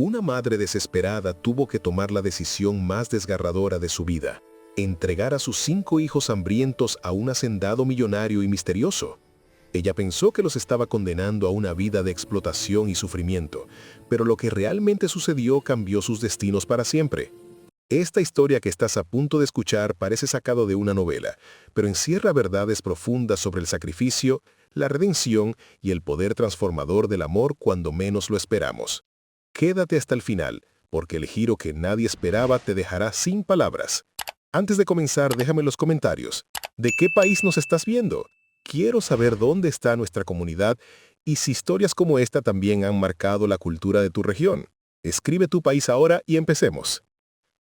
Una madre desesperada tuvo que tomar la decisión más desgarradora de su vida: entregar a sus 5 hijos hambrientos a un hacendado millonario y misterioso. Ella pensó que los estaba condenando a una vida de explotación y sufrimiento, pero lo que realmente sucedió cambió sus destinos para siempre. Esta historia que estás a punto de escuchar parece sacado de una novela, pero encierra verdades profundas sobre el sacrificio, la redención y el poder transformador del amor cuando menos lo esperamos. Quédate hasta el final, porque el giro que nadie esperaba te dejará sin palabras. Antes de comenzar, déjame en los comentarios: ¿de qué país nos estás viendo? Quiero saber dónde está nuestra comunidad y si historias como esta también han marcado la cultura de tu región. Escribe tu país ahora y empecemos.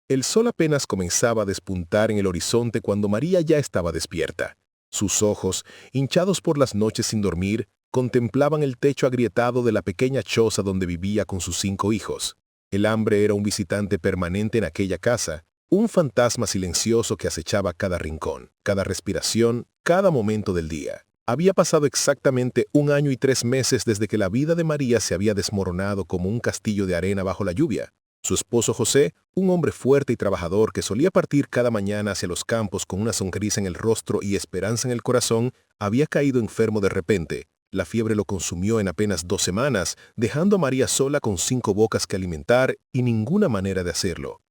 El sol apenas comenzaba a despuntar en el horizonte cuando María ya estaba despierta. Sus ojos, hinchados por las noches sin dormir, contemplaban el techo agrietado de la pequeña choza donde vivía con sus 5 hijos. El hambre era un visitante permanente en aquella casa, un fantasma silencioso que acechaba cada rincón, cada respiración, cada momento del día. Había pasado exactamente 1 año y 3 meses desde que la vida de María se había desmoronado como un castillo de arena bajo la lluvia. Su esposo José, un hombre fuerte y trabajador que solía partir cada mañana hacia los campos con una sonrisa en el rostro y esperanza en el corazón, había caído enfermo de repente. La fiebre lo consumió en apenas 2 semanas, dejando a María sola con 5 bocas que alimentar y ninguna manera de hacerlo.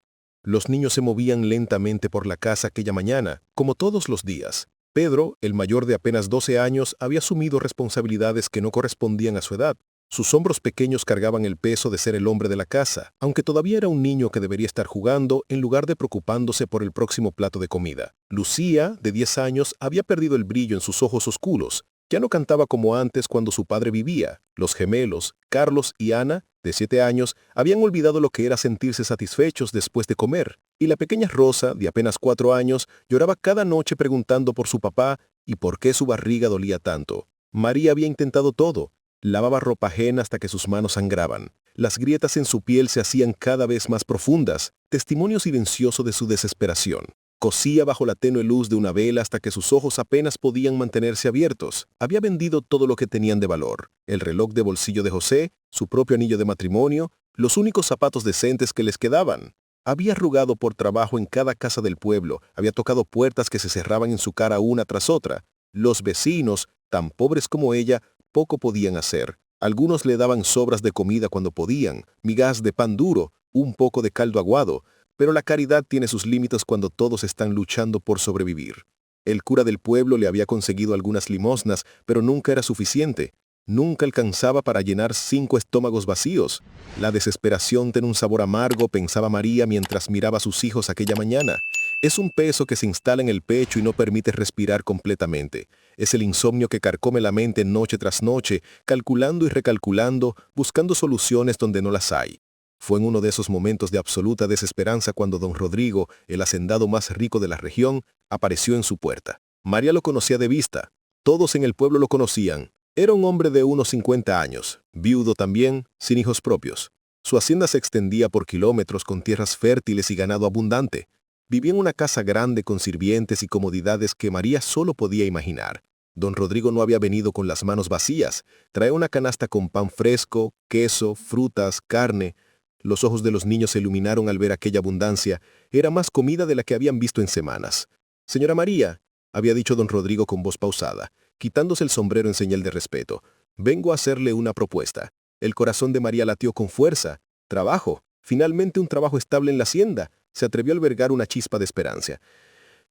Los niños se movían lentamente por la casa aquella mañana, como todos los días. Pedro, el mayor de apenas 12 años, había asumido responsabilidades que no correspondían a su edad. Sus hombros pequeños cargaban el peso de ser el hombre de la casa, aunque todavía era un niño que debería estar jugando en lugar de preocupándose por el próximo plato de comida. Lucía, de 10 años, había perdido el brillo en sus ojos oscuros. Ya no cantaba como antes cuando su padre vivía. Los gemelos, Carlos y Ana, de 7 años, habían olvidado lo que era sentirse satisfechos después de comer. Y la pequeña Rosa, de apenas 4 años, lloraba cada noche preguntando por su papá y por qué su barriga dolía tanto. María había intentado todo. Lavaba ropa ajena hasta que sus manos sangraban. Las grietas en su piel se hacían cada vez más profundas, testimonio silencioso de su desesperación. Cosía bajo la tenue luz de una vela hasta que sus ojos apenas podían mantenerse abiertos. Había vendido todo lo que tenían de valor: el reloj de bolsillo de José, su propio anillo de matrimonio, los únicos zapatos decentes que les quedaban. Había rogado por trabajo en cada casa del pueblo, había tocado puertas que se cerraban en su cara una tras otra. Los vecinos, tan pobres como ella, poco podían hacer. Algunos le daban sobras de comida cuando podían, migas de pan duro, un poco de caldo aguado, pero la caridad tiene sus límites cuando todos están luchando por sobrevivir. El cura del pueblo le había conseguido algunas limosnas, pero nunca era suficiente. Nunca alcanzaba para llenar 5 estómagos vacíos. La desesperación tiene un sabor amargo, pensaba María mientras miraba a sus hijos aquella mañana. Es un peso que se instala en el pecho y no permite respirar completamente. Es el insomnio que carcome la mente noche tras noche, calculando y recalculando, buscando soluciones donde no las hay. Fue en uno de esos momentos de absoluta desesperanza cuando don Rodrigo, el hacendado más rico de la región, apareció en su puerta. María lo conocía de vista. Todos en el pueblo lo conocían. Era un hombre de unos 50 años, viudo también, sin hijos propios. Su hacienda se extendía por kilómetros con tierras fértiles y ganado abundante. Vivía en una casa grande con sirvientes y comodidades que María solo podía imaginar. Don Rodrigo no había venido con las manos vacías. Traía una canasta con pan fresco, queso, frutas, carne. Los ojos de los niños se iluminaron al ver aquella abundancia. Era más comida de la que habían visto en semanas. «Señora María», había dicho don Rodrigo con voz pausada, quitándose el sombrero en señal de respeto, «vengo a hacerle una propuesta». El corazón de María latió con fuerza. Trabajo. Finalmente un trabajo estable en la hacienda. Se atrevió a albergar una chispa de esperanza.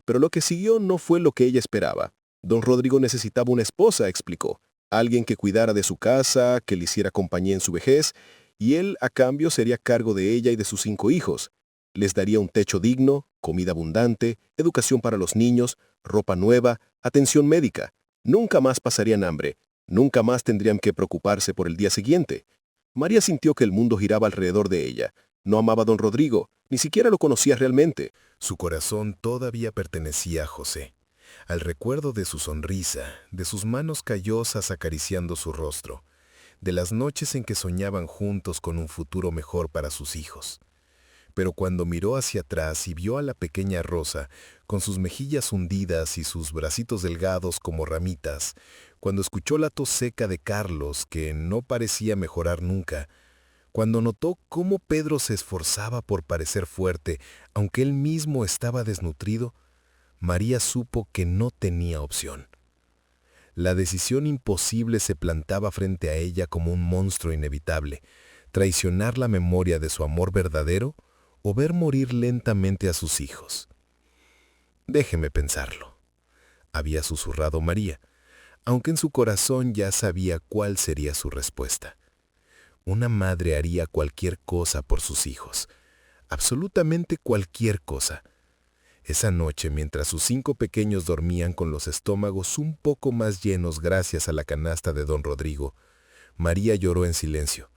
Pero lo que siguió no fue lo que ella esperaba. Don Rodrigo necesitaba una esposa, explicó. Alguien que cuidara de su casa, que le hiciera compañía en su vejez, y él, a cambio, sería cargo de ella y de sus 5 hijos. Les daría un techo digno, comida abundante, educación para los niños, ropa nueva, atención médica. Nunca más pasarían hambre. Nunca más tendrían que preocuparse por el día siguiente. María sintió que el mundo giraba alrededor de ella. No amaba a don Rodrigo, ni siquiera lo conocía realmente. Su corazón todavía pertenecía a José, al recuerdo de su sonrisa, de sus manos callosas acariciando su rostro, de las noches en que soñaban juntos con un futuro mejor para sus hijos. Pero cuando miró hacia atrás y vio a la pequeña Rosa, con sus mejillas hundidas y sus bracitos delgados como ramitas, cuando escuchó la tos seca de Carlos, que no parecía mejorar nunca, Cuando notó cómo Pedro se esforzaba por parecer fuerte, aunque él mismo estaba desnutrido, María supo que no tenía opción. La decisión imposible se plantaba frente a ella como un monstruo inevitable: traicionar la memoria de su amor verdadero o ver morir lentamente a sus hijos. «Déjeme pensarlo», había susurrado María, aunque en su corazón ya sabía cuál sería su respuesta. Una madre haría cualquier cosa por sus hijos, absolutamente cualquier cosa. Esa noche, mientras sus 5 pequeños dormían con los estómagos un poco más llenos gracias a la canasta de don Rodrigo, María lloró en silencio,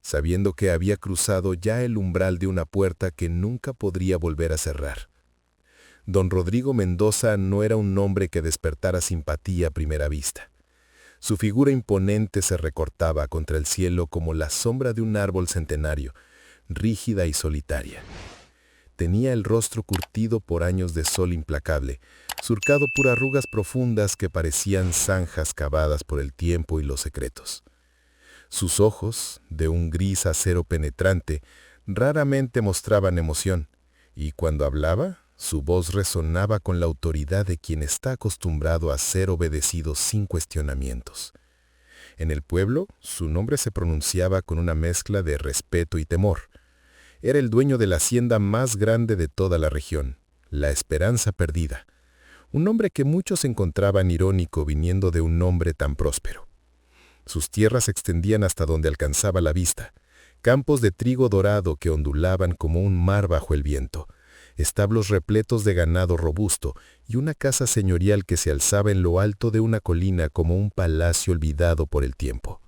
sabiendo que había cruzado ya el umbral de una puerta que nunca podría volver a cerrar. Don Rodrigo Mendoza no era un hombre que despertara simpatía a primera vista. Su figura imponente se recortaba contra el cielo como la sombra de un árbol centenario, rígida y solitaria. Tenía el rostro curtido por años de sol implacable, surcado por arrugas profundas que parecían zanjas cavadas por el tiempo y los secretos. Sus ojos, de un gris acero penetrante, raramente mostraban emoción, y cuando hablaba, su voz resonaba con la autoridad de quien está acostumbrado a ser obedecido sin cuestionamientos. En el pueblo, su nombre se pronunciaba con una mezcla de respeto y temor. Era el dueño de la hacienda más grande de toda la región, la Esperanza Perdida, un nombre que muchos encontraban irónico viniendo de un hombre tan próspero. Sus tierras se extendían hasta donde alcanzaba la vista, campos de trigo dorado que ondulaban como un mar bajo el viento, establos repletos de ganado robusto y una casa señorial que se alzaba en lo alto de una colina como un palacio olvidado por el tiempo.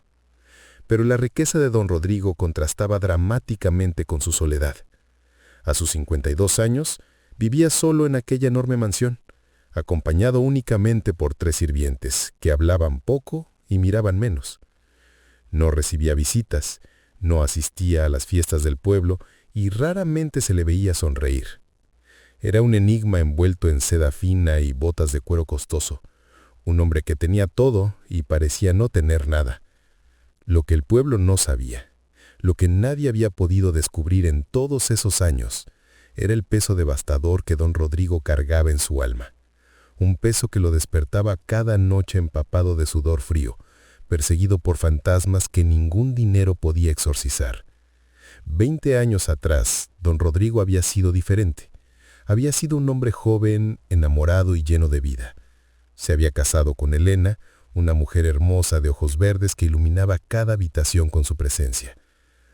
Pero la riqueza de don Rodrigo contrastaba dramáticamente con su soledad. A sus 52 años, vivía solo en aquella enorme mansión, acompañado únicamente por 3 sirvientes, que hablaban poco y miraban menos. No recibía visitas, no asistía a las fiestas del pueblo y raramente se le veía sonreír. Era un enigma envuelto en seda fina y botas de cuero costoso, un hombre que tenía todo y parecía no tener nada. Lo que el pueblo no sabía, lo que nadie había podido descubrir en todos esos años, era el peso devastador que don Rodrigo cargaba en su alma. Un peso que lo despertaba cada noche empapado de sudor frío, perseguido por fantasmas que ningún dinero podía exorcizar. 20 años atrás, don Rodrigo había sido diferente. Había sido un hombre joven, enamorado y lleno de vida. Se había casado con Elena, una mujer hermosa de ojos verdes que iluminaba cada habitación con su presencia.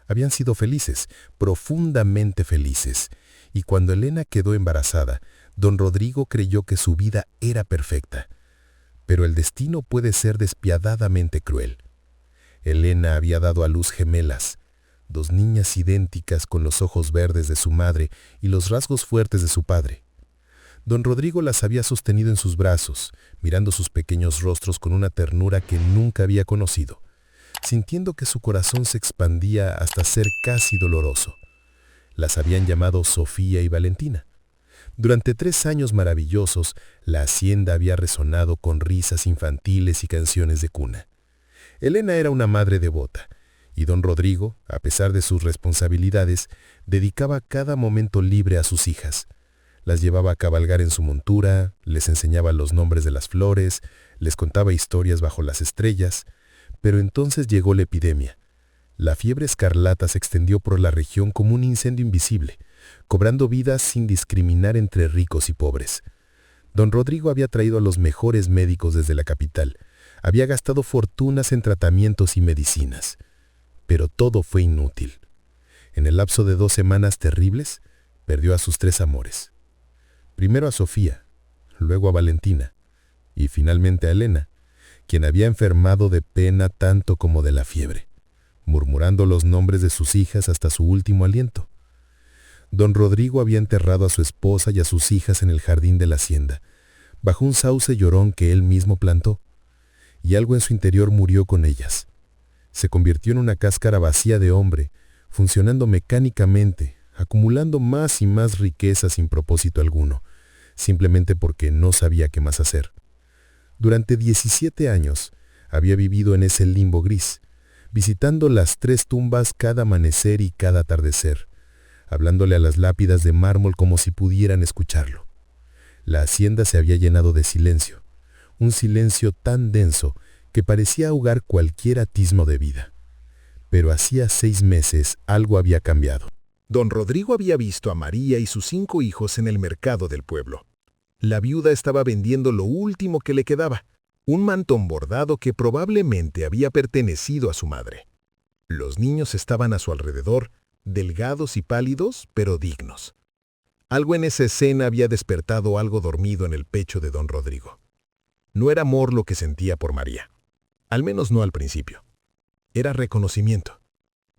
Habían sido felices, profundamente felices, y cuando Elena quedó embarazada, don Rodrigo creyó que su vida era perfecta. Pero el destino puede ser despiadadamente cruel. Elena había dado a luz gemelas, 2 niñas idénticas con los ojos verdes de su madre y los rasgos fuertes de su padre. Don Rodrigo las había sostenido en sus brazos, mirando sus pequeños rostros con una ternura que nunca había conocido, sintiendo que su corazón se expandía hasta ser casi doloroso. Las habían llamado Sofía y Valentina. Durante 3 años maravillosos, la hacienda había resonado con risas infantiles y canciones de cuna. Elena era una madre devota, y don Rodrigo, a pesar de sus responsabilidades, dedicaba cada momento libre a sus hijas. Las llevaba a cabalgar en su montura, les enseñaba los nombres de las flores, les contaba historias bajo las estrellas, pero entonces llegó la epidemia. La fiebre escarlata se extendió por la región como un incendio invisible, cobrando vidas sin discriminar entre ricos y pobres. Don Rodrigo había traído a los mejores médicos desde la capital, había gastado fortunas en tratamientos y medicinas, pero todo fue inútil. En el lapso de 2 semanas terribles, perdió a sus 3 amores. Primero a Sofía, luego a Valentina, y finalmente a Elena, quien había enfermado de pena tanto como de la fiebre, murmurando los nombres de sus hijas hasta su último aliento. Don Rodrigo había enterrado a su esposa y a sus hijas en el jardín de la hacienda, bajo un sauce llorón que él mismo plantó, y algo en su interior murió con ellas. Se convirtió en una cáscara vacía de hombre, funcionando mecánicamente, acumulando más y más riqueza sin propósito alguno, simplemente porque no sabía qué más hacer. Durante 17 años había vivido en ese limbo gris, visitando las 3 tumbas cada amanecer y cada atardecer, hablándole a las lápidas de mármol como si pudieran escucharlo. La hacienda se había llenado de silencio, un silencio tan denso que parecía ahogar cualquier atismo de vida. Pero hacía 6 meses algo había cambiado. Don Rodrigo había visto a María y sus 5 hijos en el mercado del pueblo. La viuda estaba vendiendo lo último que le quedaba, un mantón bordado que probablemente había pertenecido a su madre. Los niños estaban a su alrededor, delgados y pálidos, pero dignos. Algo en esa escena había despertado algo dormido en el pecho de don Rodrigo. No era amor lo que sentía por María, al menos no al principio. Era reconocimiento.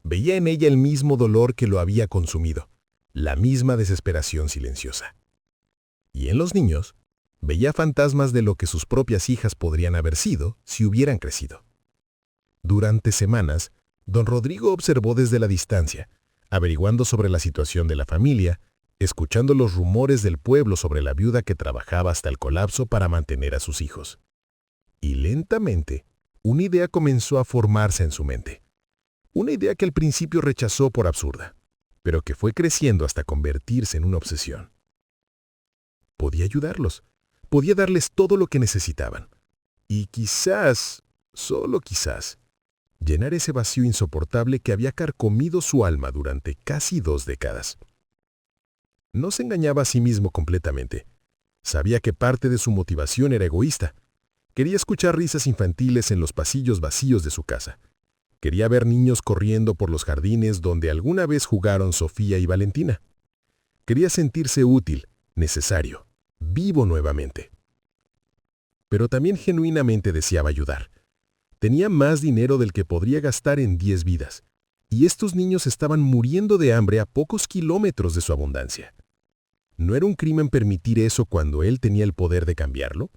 Veía en ella el mismo dolor que lo había consumido, la misma desesperación silenciosa. Y en los niños, veía fantasmas de lo que sus propias hijas podrían haber sido si hubieran crecido. Durante semanas, don Rodrigo observó desde la distancia, averiguando sobre la situación de la familia, escuchando los rumores del pueblo sobre la viuda que trabajaba hasta el colapso para mantener a sus hijos. Y lentamente, una idea comenzó a formarse en su mente. Una idea que al principio rechazó por absurda, pero que fue creciendo hasta convertirse en una obsesión. Podía ayudarlos, podía darles todo lo que necesitaban. Y quizás, solo quizás, llenar ese vacío insoportable que había carcomido su alma durante casi 2 décadas. No se engañaba a sí mismo completamente. Sabía que parte de su motivación era egoísta. Quería escuchar risas infantiles en los pasillos vacíos de su casa. Quería ver niños corriendo por los jardines donde alguna vez jugaron Sofía y Valentina. Quería sentirse útil, necesario, vivo nuevamente. Pero también genuinamente deseaba ayudar. Tenía más dinero del que podría gastar en 10 vidas, y estos niños estaban muriendo de hambre a pocos kilómetros de su abundancia. ¿No era un crimen permitir eso cuando él tenía el poder de cambiarlo?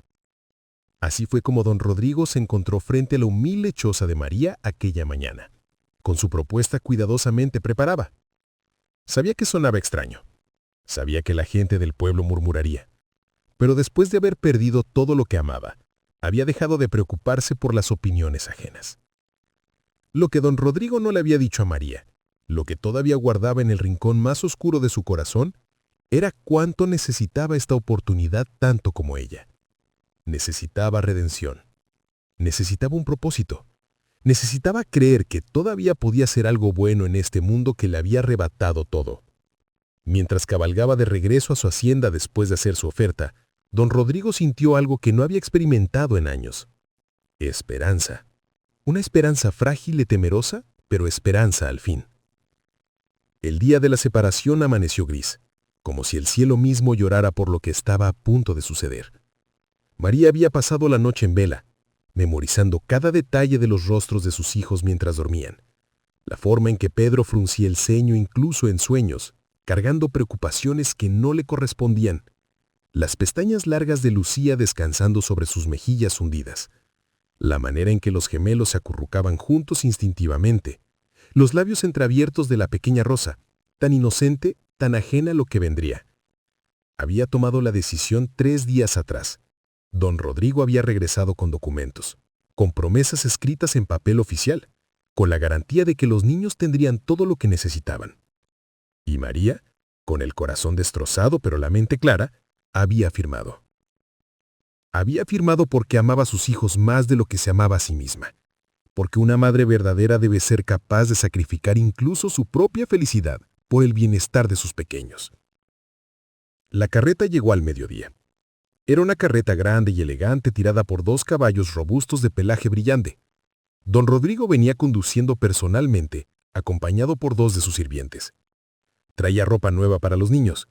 Así fue como don Rodrigo se encontró frente a la humilde choza de María aquella mañana. Con su propuesta cuidadosamente preparada. Sabía que sonaba extraño. Sabía que la gente del pueblo murmuraría. Pero después de haber perdido todo lo que amaba, había dejado de preocuparse por las opiniones ajenas. Lo que don Rodrigo no le había dicho a María, lo que todavía guardaba en el rincón más oscuro de su corazón, era cuánto necesitaba esta oportunidad tanto como ella. Necesitaba redención. Necesitaba un propósito. Necesitaba creer que todavía podía hacer algo bueno en este mundo que le había arrebatado todo. Mientras cabalgaba de regreso a su hacienda después de hacer su oferta, don Rodrigo sintió algo que no había experimentado en años. Esperanza. Una esperanza frágil y temerosa, pero esperanza al fin. El día de la separación amaneció gris, como si el cielo mismo llorara por lo que estaba a punto de suceder. María había pasado la noche en vela, memorizando cada detalle de los rostros de sus hijos mientras dormían. La forma en que Pedro fruncía el ceño incluso en sueños, cargando preocupaciones que no le correspondían. Las pestañas largas de Lucía descansando sobre sus mejillas hundidas. La manera en que los gemelos se acurrucaban juntos instintivamente. Los labios entreabiertos de la pequeña Rosa, tan inocente, tan ajena a lo que vendría. Había tomado la decisión 3 días atrás. Don Rodrigo había regresado con documentos, con promesas escritas en papel oficial, con la garantía de que los niños tendrían todo lo que necesitaban. Y María, con el corazón destrozado pero la mente clara, había firmado. Había firmado porque amaba a sus hijos más de lo que se amaba a sí misma, porque una madre verdadera debe ser capaz de sacrificar incluso su propia felicidad por el bienestar de sus pequeños. La carreta llegó al mediodía. Era una carreta grande y elegante tirada por 2 caballos robustos de pelaje brillante. Don Rodrigo venía conduciendo personalmente, acompañado por 2 de sus sirvientes. Traía ropa nueva para los niños,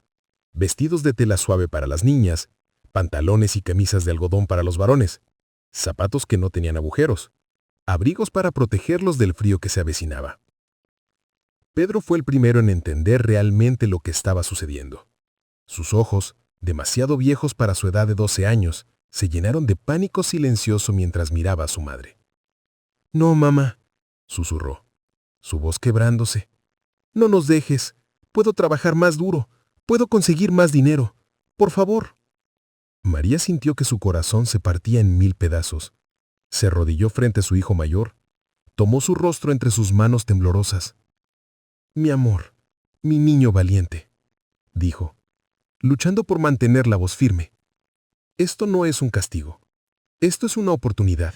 vestidos de tela suave para las niñas, pantalones y camisas de algodón para los varones, zapatos que no tenían agujeros, abrigos para protegerlos del frío que se avecinaba. Pedro fue el primero en entender realmente lo que estaba sucediendo. Sus ojos, demasiado viejos para su edad de 12 años, se llenaron de pánico silencioso mientras miraba a su madre. «No, mamá», susurró, su voz quebrándose. «No nos dejes. Puedo trabajar más duro. Puedo conseguir más dinero. Por favor». María sintió que su corazón se partía en 1000 pedazos. Se arrodilló frente a su hijo mayor. Tomó su rostro entre sus manos temblorosas. «Mi amor, mi niño valiente», dijo, luchando por mantener la voz firme. «Esto no es un castigo. Esto es una oportunidad.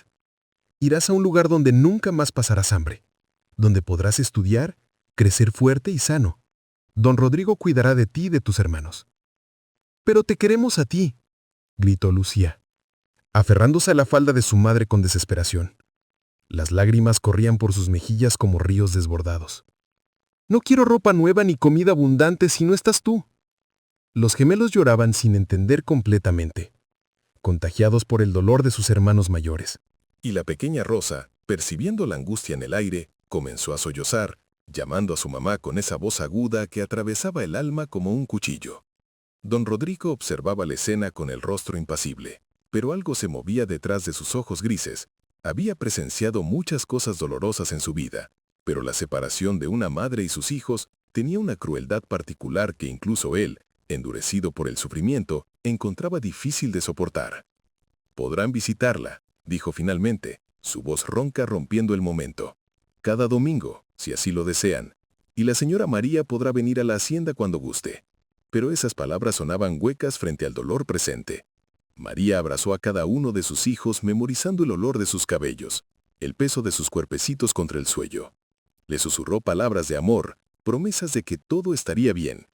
Irás a un lugar donde nunca más pasarás hambre, donde podrás estudiar, crecer fuerte y sano. Don Rodrigo cuidará de ti y de tus hermanos». «Pero te queremos a ti», gritó Lucía, aferrándose a la falda de su madre con desesperación. Las lágrimas corrían por sus mejillas como ríos desbordados. «No quiero ropa nueva ni comida abundante si no estás tú». Los gemelos lloraban sin entender completamente, contagiados por el dolor de sus hermanos mayores. Y la pequeña Rosa, percibiendo la angustia en el aire, comenzó a sollozar, llamando a su mamá con esa voz aguda que atravesaba el alma como un cuchillo. Don Rodrigo observaba la escena con el rostro impasible, pero algo se movía detrás de sus ojos grises. Había presenciado muchas cosas dolorosas en su vida, pero la separación de una madre y sus hijos tenía una crueldad particular que incluso él, endurecido por el sufrimiento, encontraba difícil de soportar. «Podrán visitarla», dijo finalmente, su voz ronca rompiendo el momento. «Cada domingo, si así lo desean, y la señora María podrá venir a la hacienda cuando guste». Pero esas palabras sonaban huecas frente al dolor presente. María abrazó a cada uno de sus hijos memorizando el olor de sus cabellos, el peso de sus cuerpecitos contra el suelo. Le susurró palabras de amor, promesas de que todo estaría bien.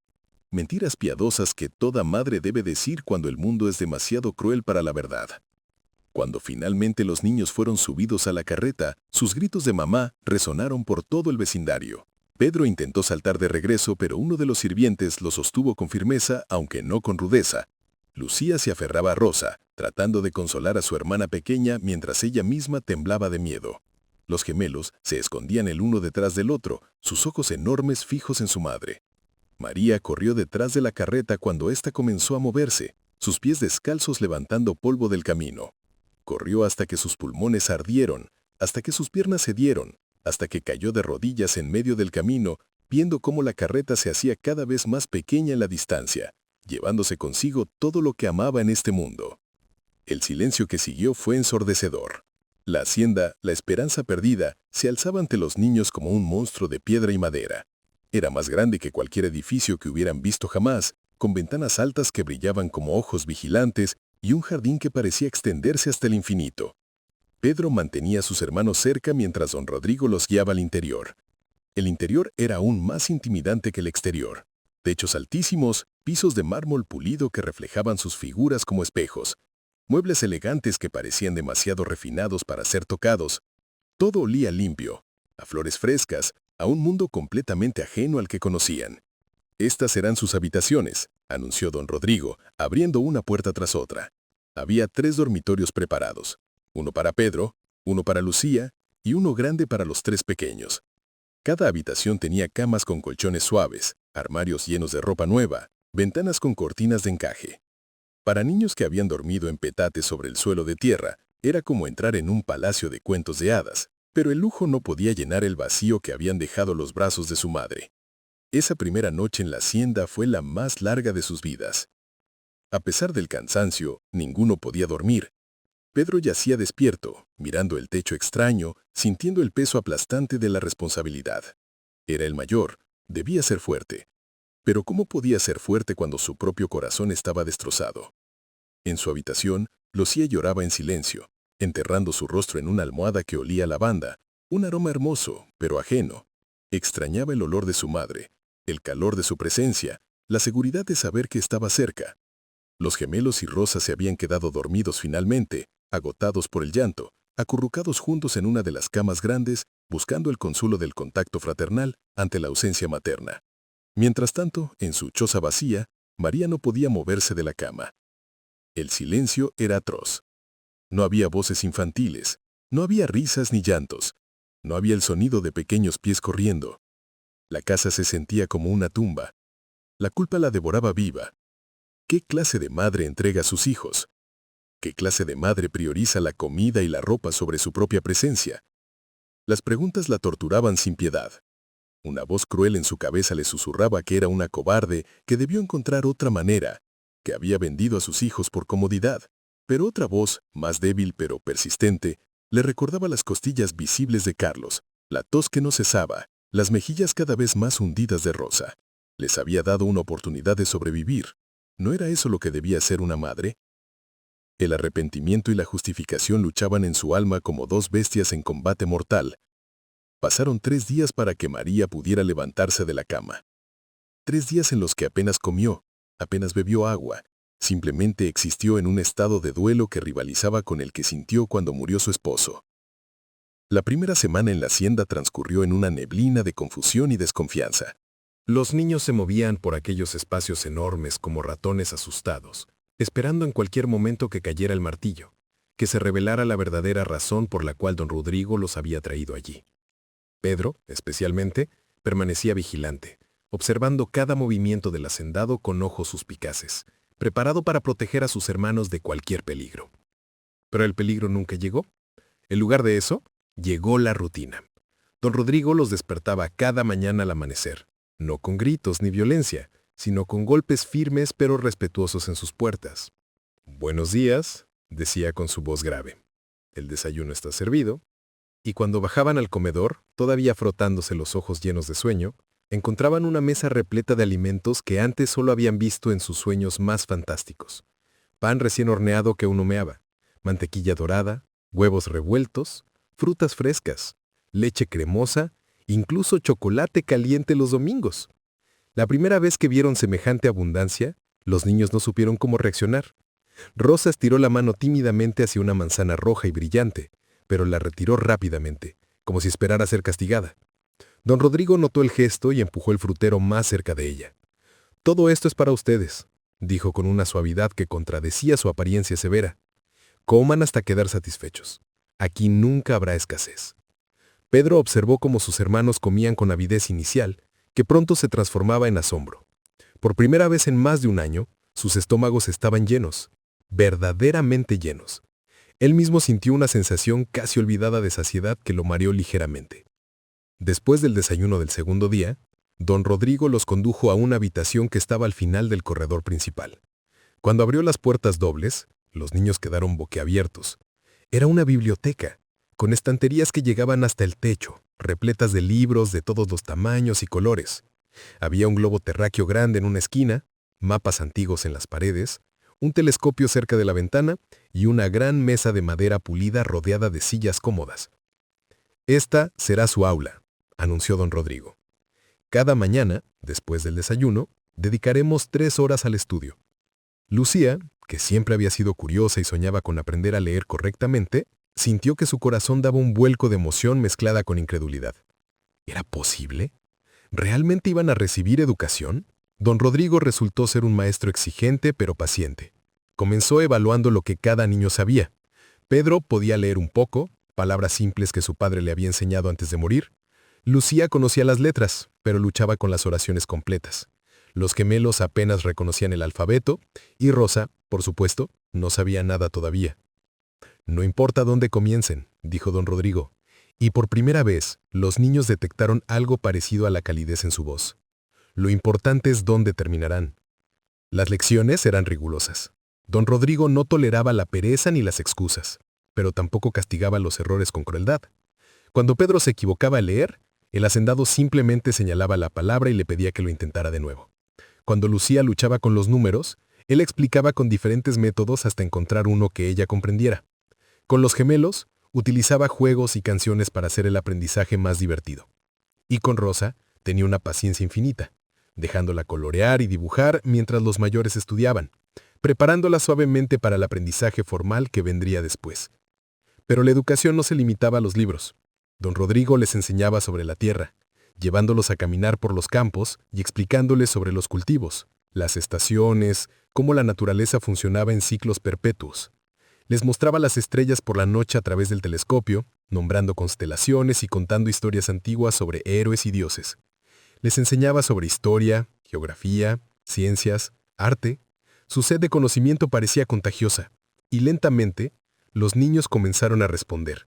Mentiras piadosas que toda madre debe decir cuando el mundo es demasiado cruel para la verdad. Cuando finalmente los niños fueron subidos a la carreta, sus gritos de mamá resonaron por todo el vecindario. Pedro intentó saltar de regreso, pero uno de los sirvientes lo sostuvo con firmeza, aunque no con rudeza. Lucía se aferraba a Rosa, tratando de consolar a su hermana pequeña mientras ella misma temblaba de miedo. Los gemelos se escondían el uno detrás del otro, sus ojos enormes fijos en su madre. María corrió detrás de la carreta cuando ésta comenzó a moverse, sus pies descalzos levantando polvo del camino. Corrió hasta que sus pulmones ardieron, hasta que sus piernas cedieron, hasta que cayó de rodillas en medio del camino, viendo cómo la carreta se hacía cada vez más pequeña en la distancia, llevándose consigo todo lo que amaba en este mundo. El silencio que siguió fue ensordecedor. La hacienda, la esperanza perdida, se alzaba ante los niños como un monstruo de piedra y madera. Era más grande que cualquier edificio que hubieran visto jamás, con ventanas altas que brillaban como ojos vigilantes y un jardín que parecía extenderse hasta el infinito. Pedro mantenía a sus hermanos cerca mientras don Rodrigo los guiaba al interior. El interior era aún más intimidante que el exterior. Techos altísimos, pisos de mármol pulido que reflejaban sus figuras como espejos, muebles elegantes que parecían demasiado refinados para ser tocados. Todo olía limpio, a flores frescas, a un mundo completamente ajeno al que conocían. «Estas serán sus habitaciones», anunció don Rodrigo, abriendo una puerta tras otra. Había 3 dormitorios preparados. Uno para Pedro, uno para Lucía y uno grande para los 3 pequeños. Cada habitación tenía camas con colchones suaves, armarios llenos de ropa nueva, ventanas con cortinas de encaje. Para niños que habían dormido en petates sobre el suelo de tierra, era como entrar en un palacio de cuentos de hadas, pero el lujo no podía llenar el vacío que habían dejado los brazos de su madre. Esa primera noche en la hacienda fue la más larga de sus vidas. A pesar del cansancio, ninguno podía dormir. Pedro yacía despierto, mirando el techo extraño, sintiendo el peso aplastante de la responsabilidad. Era el mayor, debía ser fuerte. Pero ¿cómo podía ser fuerte cuando su propio corazón estaba destrozado? En su habitación, Lucía lloraba en silencio, enterrando su rostro en una almohada que olía a lavanda, un aroma hermoso, pero ajeno. Extrañaba el olor de su madre, el calor de su presencia, la seguridad de saber que estaba cerca. Los gemelos y Rosa se habían quedado dormidos finalmente, agotados por el llanto, acurrucados juntos en una de las camas grandes, buscando el consuelo del contacto fraternal ante la ausencia materna. Mientras tanto, en su choza vacía, María no podía moverse de la cama. El silencio era atroz. No había voces infantiles, no había risas ni llantos, no había el sonido de pequeños pies corriendo. La casa se sentía como una tumba. La culpa la devoraba viva. ¿Qué clase de madre entrega a sus hijos? ¿Qué clase de madre prioriza la comida y la ropa sobre su propia presencia? Las preguntas la torturaban sin piedad. Una voz cruel en su cabeza le susurraba que era una cobarde, que debió encontrar otra manera, que había vendido a sus hijos por comodidad. Pero otra voz, más débil pero persistente, Le recordaba las costillas visibles de Carlos, la tos que no cesaba, las mejillas cada vez más hundidas de Rosa. Les había dado una oportunidad de sobrevivir. ¿No era eso lo que debía ser una madre? El arrepentimiento y la justificación luchaban en su alma como dos bestias en combate mortal. Pasaron 3 días para que María pudiera levantarse de la cama. 3 días en los que apenas comió, apenas bebió agua. Simplemente existió en un estado de duelo que rivalizaba con el que sintió cuando murió su esposo. La primera semana en la hacienda transcurrió en una neblina de confusión y desconfianza. Los niños se movían por aquellos espacios enormes como ratones asustados, esperando en cualquier momento que cayera el martillo, que se revelara la verdadera razón por la cual don Rodrigo los había traído allí. Pedro, especialmente, permanecía vigilante, observando cada movimiento del hacendado con ojos suspicaces, preparado para proteger a sus hermanos de cualquier peligro. Pero el peligro nunca llegó. En lugar de eso, llegó la rutina. Don Rodrigo los despertaba cada mañana al amanecer, no con gritos ni violencia, sino con golpes firmes pero respetuosos en sus puertas. «Buenos días», decía con su voz grave. «El desayuno está servido». Y cuando bajaban al comedor, todavía frotándose los ojos llenos de sueño, encontraban una mesa repleta de alimentos que antes solo habían visto en sus sueños más fantásticos. Pan recién horneado que aún humeaba, mantequilla dorada, huevos revueltos, frutas frescas, leche cremosa, incluso chocolate caliente los domingos. La primera vez que vieron semejante abundancia, los niños no supieron cómo reaccionar. Rosa estiró la mano tímidamente hacia una manzana roja y brillante, pero la retiró rápidamente, como si esperara ser castigada. Don Rodrigo notó el gesto y empujó el frutero más cerca de ella. «Todo esto es para ustedes», dijo con una suavidad que contradecía su apariencia severa. «Coman hasta quedar satisfechos. Aquí nunca habrá escasez». Pedro observó cómo sus hermanos comían con avidez inicial, que pronto se transformaba en asombro. Por primera vez en más de un año, sus estómagos estaban llenos, verdaderamente llenos. Él mismo sintió una sensación casi olvidada de saciedad que lo mareó ligeramente. Después del desayuno del segundo día, don Rodrigo los condujo a una habitación que estaba al final del corredor principal. Cuando abrió las puertas dobles, los niños quedaron boquiabiertos. Era una biblioteca, con estanterías que llegaban hasta el techo, repletas de libros de todos los tamaños y colores. Había un globo terráqueo grande en una esquina, mapas antiguos en las paredes, un telescopio cerca de la ventana y una gran mesa de madera pulida rodeada de sillas cómodas. «Esta será su aula», anunció don Rodrigo. «Cada mañana, después del desayuno, dedicaremos 3 horas al estudio». Lucía, que siempre había sido curiosa y soñaba con aprender a leer correctamente, sintió que su corazón daba un vuelco de emoción mezclada con incredulidad. ¿Era posible? ¿Realmente iban a recibir educación? Don Rodrigo resultó ser un maestro exigente pero paciente. Comenzó evaluando lo que cada niño sabía. Pedro podía leer un poco, palabras simples que su padre le había enseñado antes de morir. Lucía conocía las letras, pero luchaba con las oraciones completas. Los gemelos apenas reconocían el alfabeto, y Rosa, por supuesto, no sabía nada todavía. «No importa dónde comiencen», dijo don Rodrigo, y por primera vez los niños detectaron algo parecido a la calidez en su voz. «Lo importante es dónde terminarán». Las lecciones eran rigurosas. Don Rodrigo no toleraba la pereza ni las excusas, pero tampoco castigaba los errores con crueldad. Cuando Pedro se equivocaba al leer, el hacendado simplemente señalaba la palabra y le pedía que lo intentara de nuevo. Cuando Lucía luchaba con los números, él explicaba con diferentes métodos hasta encontrar uno que ella comprendiera. Con los gemelos, utilizaba juegos y canciones para hacer el aprendizaje más divertido. Y con Rosa, tenía una paciencia infinita, dejándola colorear y dibujar mientras los mayores estudiaban, preparándola suavemente para el aprendizaje formal que vendría después. Pero la educación no se limitaba a los libros. Don Rodrigo les enseñaba sobre la tierra, llevándolos a caminar por los campos y explicándoles sobre los cultivos, las estaciones, cómo la naturaleza funcionaba en ciclos perpetuos. Les mostraba las estrellas por la noche a través del telescopio, nombrando constelaciones y contando historias antiguas sobre héroes y dioses. Les enseñaba sobre historia, geografía, ciencias, arte. Su sed de conocimiento parecía contagiosa, y lentamente los niños comenzaron a responder.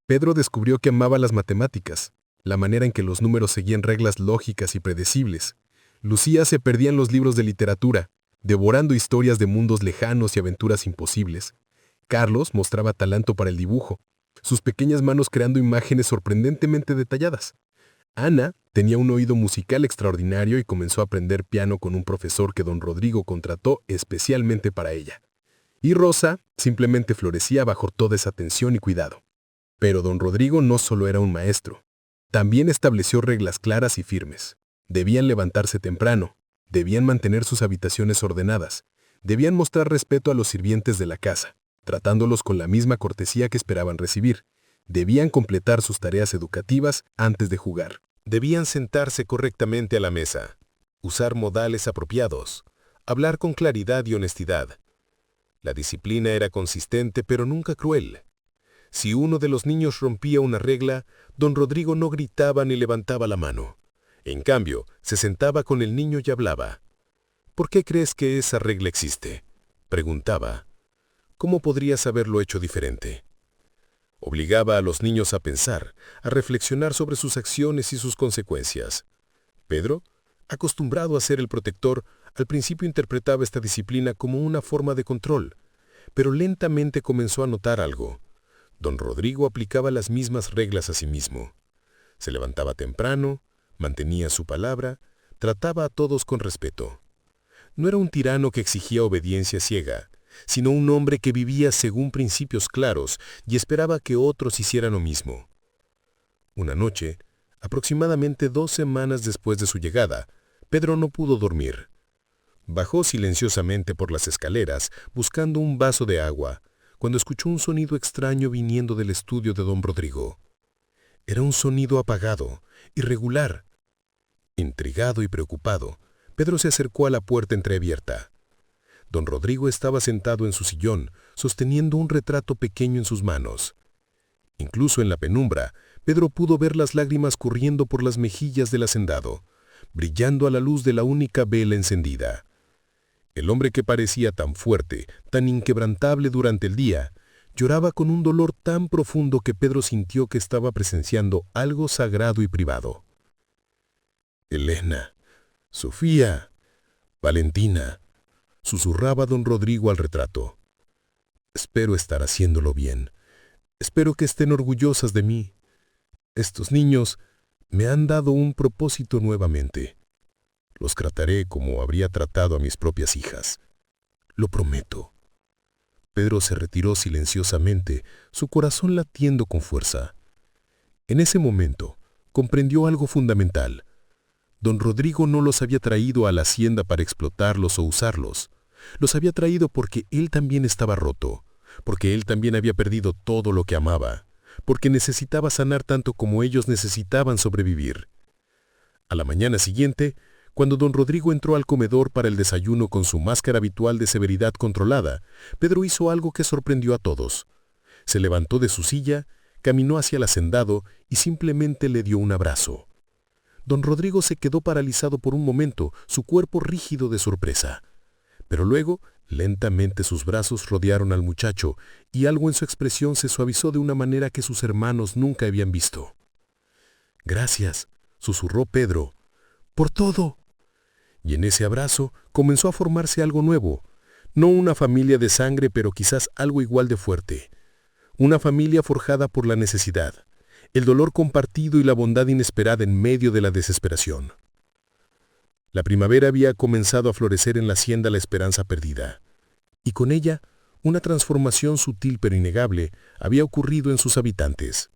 Pedro descubrió que amaba las matemáticas, la manera en que los números seguían reglas lógicas y predecibles. Lucía se perdía en los libros de literatura, devorando historias de mundos lejanos y aventuras imposibles. Carlos mostraba talento para el dibujo, sus pequeñas manos creando imágenes sorprendentemente detalladas. Ana tenía un oído musical extraordinario y comenzó a aprender piano con un profesor que don Rodrigo contrató especialmente para ella. Y Rosa simplemente florecía bajo toda esa atención y cuidado. Pero don Rodrigo no solo era un maestro, también estableció reglas claras y firmes. Debían levantarse temprano, debían mantener sus habitaciones ordenadas, debían mostrar respeto a los sirvientes de la casa, tratándolos con la misma cortesía que esperaban recibir. Debían completar sus tareas educativas antes de jugar. Debían sentarse correctamente a la mesa, usar modales apropiados, hablar con claridad y honestidad. La disciplina era consistente pero nunca cruel. Si uno de los niños rompía una regla, don Rodrigo no gritaba ni levantaba la mano. En cambio, se sentaba con el niño y hablaba. ¿Por qué crees que esa regla existe?, preguntaba. ¿Cómo podrías haberlo hecho diferente? Obligaba a los niños a pensar, a reflexionar sobre sus acciones y sus consecuencias. Pedro, acostumbrado a ser el protector, al principio interpretaba esta disciplina como una forma de control, pero lentamente comenzó a notar algo. Don Rodrigo aplicaba las mismas reglas a sí mismo. Se levantaba temprano, mantenía su palabra, trataba a todos con respeto. No era un tirano que exigía obediencia ciega, sino un hombre que vivía según principios claros y esperaba que otros hicieran lo mismo. Una noche, aproximadamente 2 semanas después de su llegada, Pedro no pudo dormir. Bajó silenciosamente por las escaleras buscando un vaso de agua, cuando escuchó un sonido extraño viniendo del estudio de don Rodrigo. Era un sonido apagado, irregular. Intrigado y preocupado, Pedro se acercó a la puerta entreabierta. Don Rodrigo estaba sentado en su sillón, sosteniendo un retrato pequeño en sus manos. Incluso en la penumbra, Pedro pudo ver las lágrimas corriendo por las mejillas del hacendado, brillando a la luz de la única vela encendida. El hombre que parecía tan fuerte, tan inquebrantable durante el día, lloraba con un dolor tan profundo que Pedro sintió que estaba presenciando algo sagrado y privado. «Elena, Sofía, Valentina», susurraba don Rodrigo al retrato. «Espero estar haciéndolo bien. Espero que estén orgullosas de mí. Estos niños me han dado un propósito nuevamente. Los trataré como habría tratado a mis propias hijas. Lo prometo». Pedro se retiró silenciosamente, su corazón latiendo con fuerza. En ese momento, comprendió algo fundamental. Don Rodrigo no los había traído a la hacienda para explotarlos o usarlos. Los había traído porque él también estaba roto, porque él también había perdido todo lo que amaba, porque necesitaba sanar tanto como ellos necesitaban sobrevivir. A la mañana siguiente, cuando don Rodrigo entró al comedor para el desayuno con su máscara habitual de severidad controlada, Pedro hizo algo que sorprendió a todos. Se levantó de su silla, caminó hacia el hacendado y simplemente le dio un abrazo. Don Rodrigo se quedó paralizado por un momento, su cuerpo rígido de sorpresa. Pero luego, lentamente sus brazos rodearon al muchacho y algo en su expresión se suavizó de una manera que sus hermanos nunca habían visto. «Gracias», susurró Pedro, «por todo». Y en ese abrazo comenzó a formarse algo nuevo, no una familia de sangre, pero quizás algo igual de fuerte. Una familia forjada por la necesidad, el dolor compartido y la bondad inesperada en medio de la desesperación. La primavera había comenzado a florecer en la hacienda La Esperanza Perdida, y con ella una transformación sutil pero innegable había ocurrido en sus habitantes.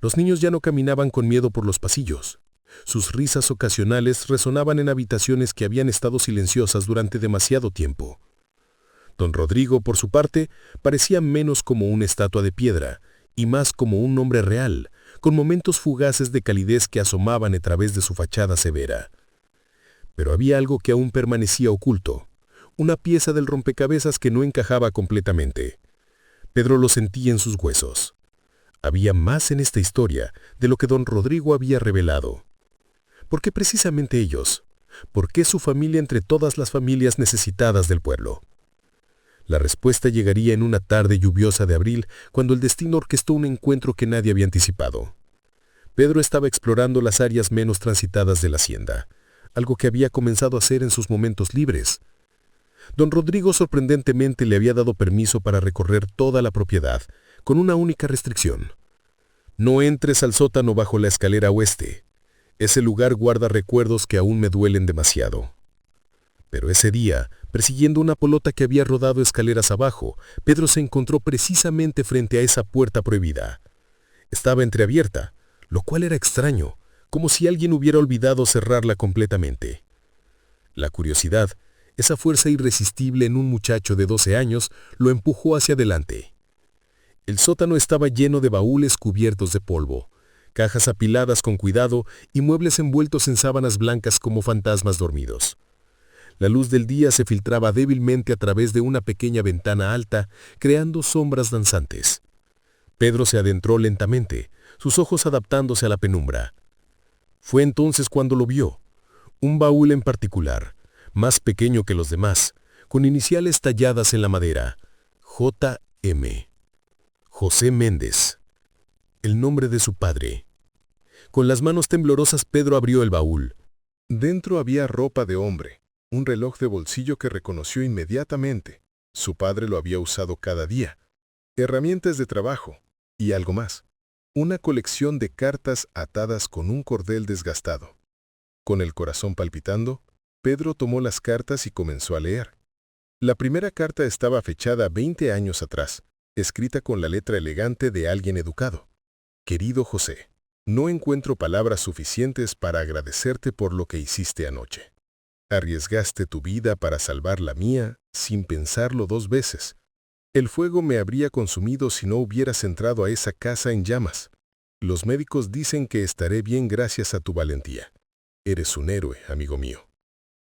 Los niños ya no caminaban con miedo por los pasillos. Sus risas ocasionales resonaban en habitaciones que habían estado silenciosas durante demasiado tiempo. Don Rodrigo, por su parte, parecía menos como una estatua de piedra y más como un hombre real, con momentos fugaces de calidez que asomaban a través de su fachada severa. Pero había algo que aún permanecía oculto, una pieza del rompecabezas que no encajaba completamente. Pedro lo sentía en sus huesos. Había más en esta historia de lo que don Rodrigo había revelado. ¿Por qué precisamente ellos? ¿Por qué su familia entre todas las familias necesitadas del pueblo? La respuesta llegaría en una tarde lluviosa de abril, cuando el destino orquestó un encuentro que nadie había anticipado. Pedro estaba explorando las áreas menos transitadas de la hacienda, algo que había comenzado a hacer en sus momentos libres. Don Rodrigo sorprendentemente le había dado permiso para recorrer toda la propiedad, con una única restricción. No entres al sótano bajo la escalera oeste. Ese lugar guarda recuerdos que aún me duelen demasiado. Pero ese día, persiguiendo una polota que había rodado escaleras abajo, Pedro se encontró precisamente frente a esa puerta prohibida. Estaba entreabierta, lo cual era extraño, como si alguien hubiera olvidado cerrarla completamente. La curiosidad, esa fuerza irresistible en un muchacho de 12 años, lo empujó hacia adelante. El sótano estaba lleno de baúles cubiertos de polvo, cajas apiladas con cuidado y muebles envueltos en sábanas blancas como fantasmas dormidos. La luz del día se filtraba débilmente a través de una pequeña ventana alta, creando sombras danzantes. Pedro se adentró lentamente, sus ojos adaptándose a la penumbra. Fue entonces cuando lo vio. Un baúl en particular, más pequeño que los demás, con iniciales talladas en la madera. J.M. José Méndez. El nombre de su padre. Con las manos temblorosas Pedro abrió el baúl. Dentro había ropa de hombre, un reloj de bolsillo que reconoció inmediatamente. Su padre lo había usado cada día. Herramientas de trabajo y algo más. Una colección de cartas atadas con un cordel desgastado. Con el corazón palpitando, Pedro tomó las cartas y comenzó a leer. La primera carta estaba fechada 20 años atrás, escrita con la letra elegante de alguien educado. Querido José, no encuentro palabras suficientes para agradecerte por lo que hiciste anoche. Arriesgaste tu vida para salvar la mía sin pensarlo 2 veces. El fuego me habría consumido si no hubieras entrado a esa casa en llamas. Los médicos dicen que estaré bien gracias a tu valentía. Eres un héroe, amigo mío.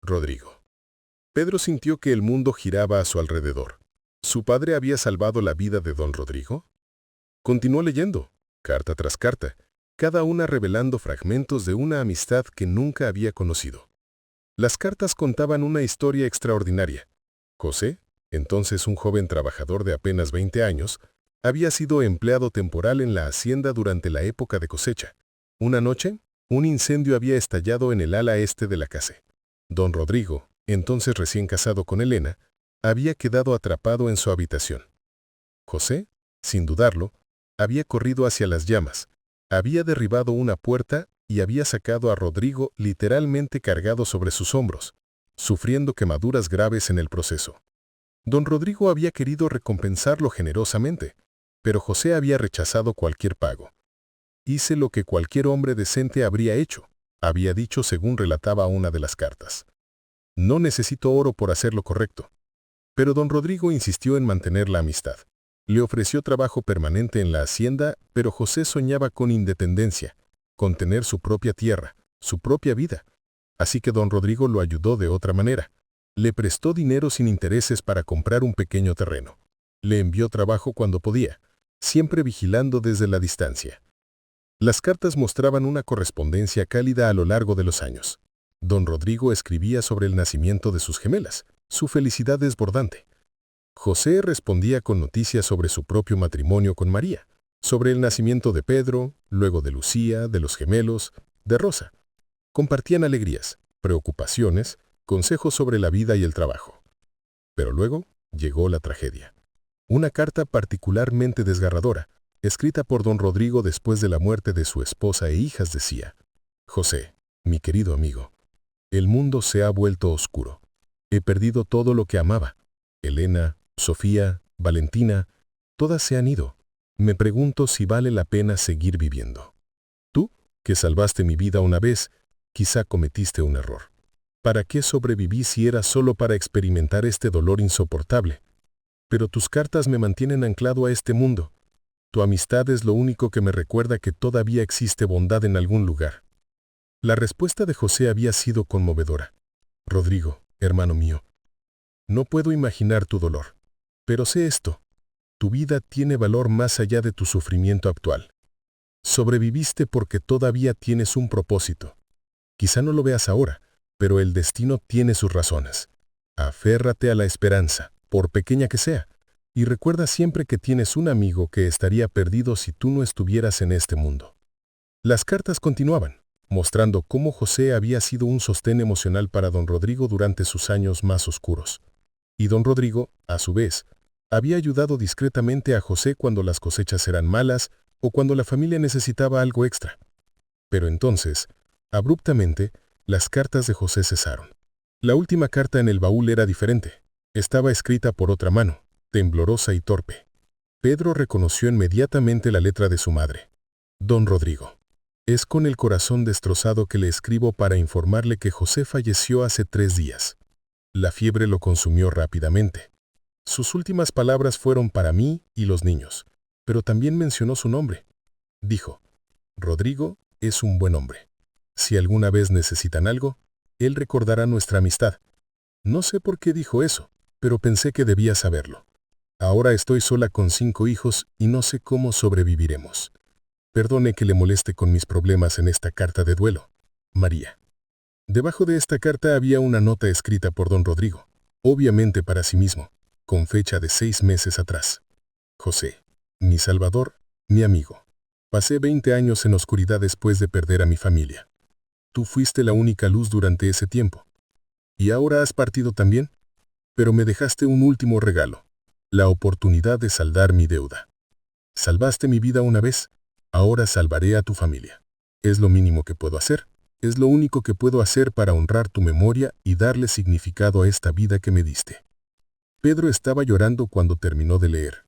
Rodrigo. Pedro sintió que el mundo giraba a su alrededor. ¿Su padre había salvado la vida de don Rodrigo? Continuó leyendo, carta tras carta, cada una revelando fragmentos de una amistad que nunca había conocido. Las cartas contaban una historia extraordinaria. José, entonces un joven trabajador de apenas 20 años, había sido empleado temporal en la hacienda durante la época de cosecha. Una noche, un incendio había estallado en el ala este de la casa. Don Rodrigo, entonces recién casado con Elena, había quedado atrapado en su habitación. José, sin dudarlo, había corrido hacia las llamas, había derribado una puerta y había sacado a Rodrigo literalmente cargado sobre sus hombros, sufriendo quemaduras graves en el proceso. Don Rodrigo había querido recompensarlo generosamente, pero José había rechazado cualquier pago. Hice lo que cualquier hombre decente habría hecho, había dicho según relataba una de las cartas. No necesito oro por hacer lo correcto. Pero don Rodrigo insistió en mantener la amistad. Le ofreció trabajo permanente en la hacienda, pero José soñaba con independencia, con tener su propia tierra, su propia vida. Así que don Rodrigo lo ayudó de otra manera. Le prestó dinero sin intereses para comprar un pequeño terreno. Le envió trabajo cuando podía, siempre vigilando desde la distancia. Las cartas mostraban una correspondencia cálida a lo largo de los años. Don Rodrigo escribía sobre el nacimiento de sus gemelas, su felicidad desbordante. José respondía con noticias sobre su propio matrimonio con María, sobre el nacimiento de Pedro, luego de Lucía, de los gemelos, de Rosa. Compartían alegrías, preocupaciones, consejos sobre la vida y el trabajo. Pero luego llegó la tragedia. Una carta particularmente desgarradora, escrita por don Rodrigo después de la muerte de su esposa e hijas, decía: José, mi querido amigo, el mundo se ha vuelto oscuro. He perdido todo lo que amaba. Elena, Sofía, Valentina, todas se han ido. Me pregunto si vale la pena seguir viviendo. Tú, que salvaste mi vida una vez, quizá cometiste un error. ¿Para qué sobreviví si era solo para experimentar este dolor insoportable? Pero tus cartas me mantienen anclado a este mundo. Tu amistad es lo único que me recuerda que todavía existe bondad en algún lugar. La respuesta de José había sido conmovedora. Rodrigo, hermano mío, no puedo imaginar tu dolor, pero sé esto: tu vida tiene valor más allá de tu sufrimiento actual. Sobreviviste porque todavía tienes un propósito. Quizá no lo veas ahora, pero el destino tiene sus razones. Aférrate a la esperanza, por pequeña que sea, y recuerda siempre que tienes un amigo que estaría perdido si tú no estuvieras en este mundo. Las cartas continuaban, mostrando cómo José había sido un sostén emocional para don Rodrigo durante sus años más oscuros. Y don Rodrigo, a su vez, Había ayudado discretamente a José cuando las cosechas eran malas o cuando la familia necesitaba algo extra. Pero entonces, abruptamente, las cartas de José cesaron. La última carta en el baúl era diferente. Estaba escrita por otra mano, temblorosa y torpe. Pedro reconoció inmediatamente la letra de su madre. Don Rodrigo. Es con el corazón destrozado que le escribo para informarle que José falleció hace 3 días. La fiebre lo consumió rápidamente. Sus últimas palabras fueron para mí y los niños, pero también mencionó su nombre. Dijo, Rodrigo es un buen hombre. Si alguna vez necesitan algo, él recordará nuestra amistad. No sé por qué dijo eso, pero pensé que debía saberlo. Ahora estoy sola con 5 hijos y no sé cómo sobreviviremos. Perdone que le moleste con mis problemas en esta carta de duelo. María. Debajo de esta carta había una nota escrita por don Rodrigo, obviamente para sí mismo, con fecha de 6 meses atrás. José, mi salvador, mi amigo. Pasé 20 años en oscuridad después de perder a mi familia. Tú fuiste la única luz durante ese tiempo. ¿Y ahora has partido también? Pero me dejaste un último regalo, la oportunidad de saldar mi deuda. Salvaste mi vida una vez, ahora salvaré a tu familia. Es lo mínimo que puedo hacer. Es lo único que puedo hacer para honrar tu memoria y darle significado a esta vida que me diste. Pedro estaba llorando cuando terminó de leer.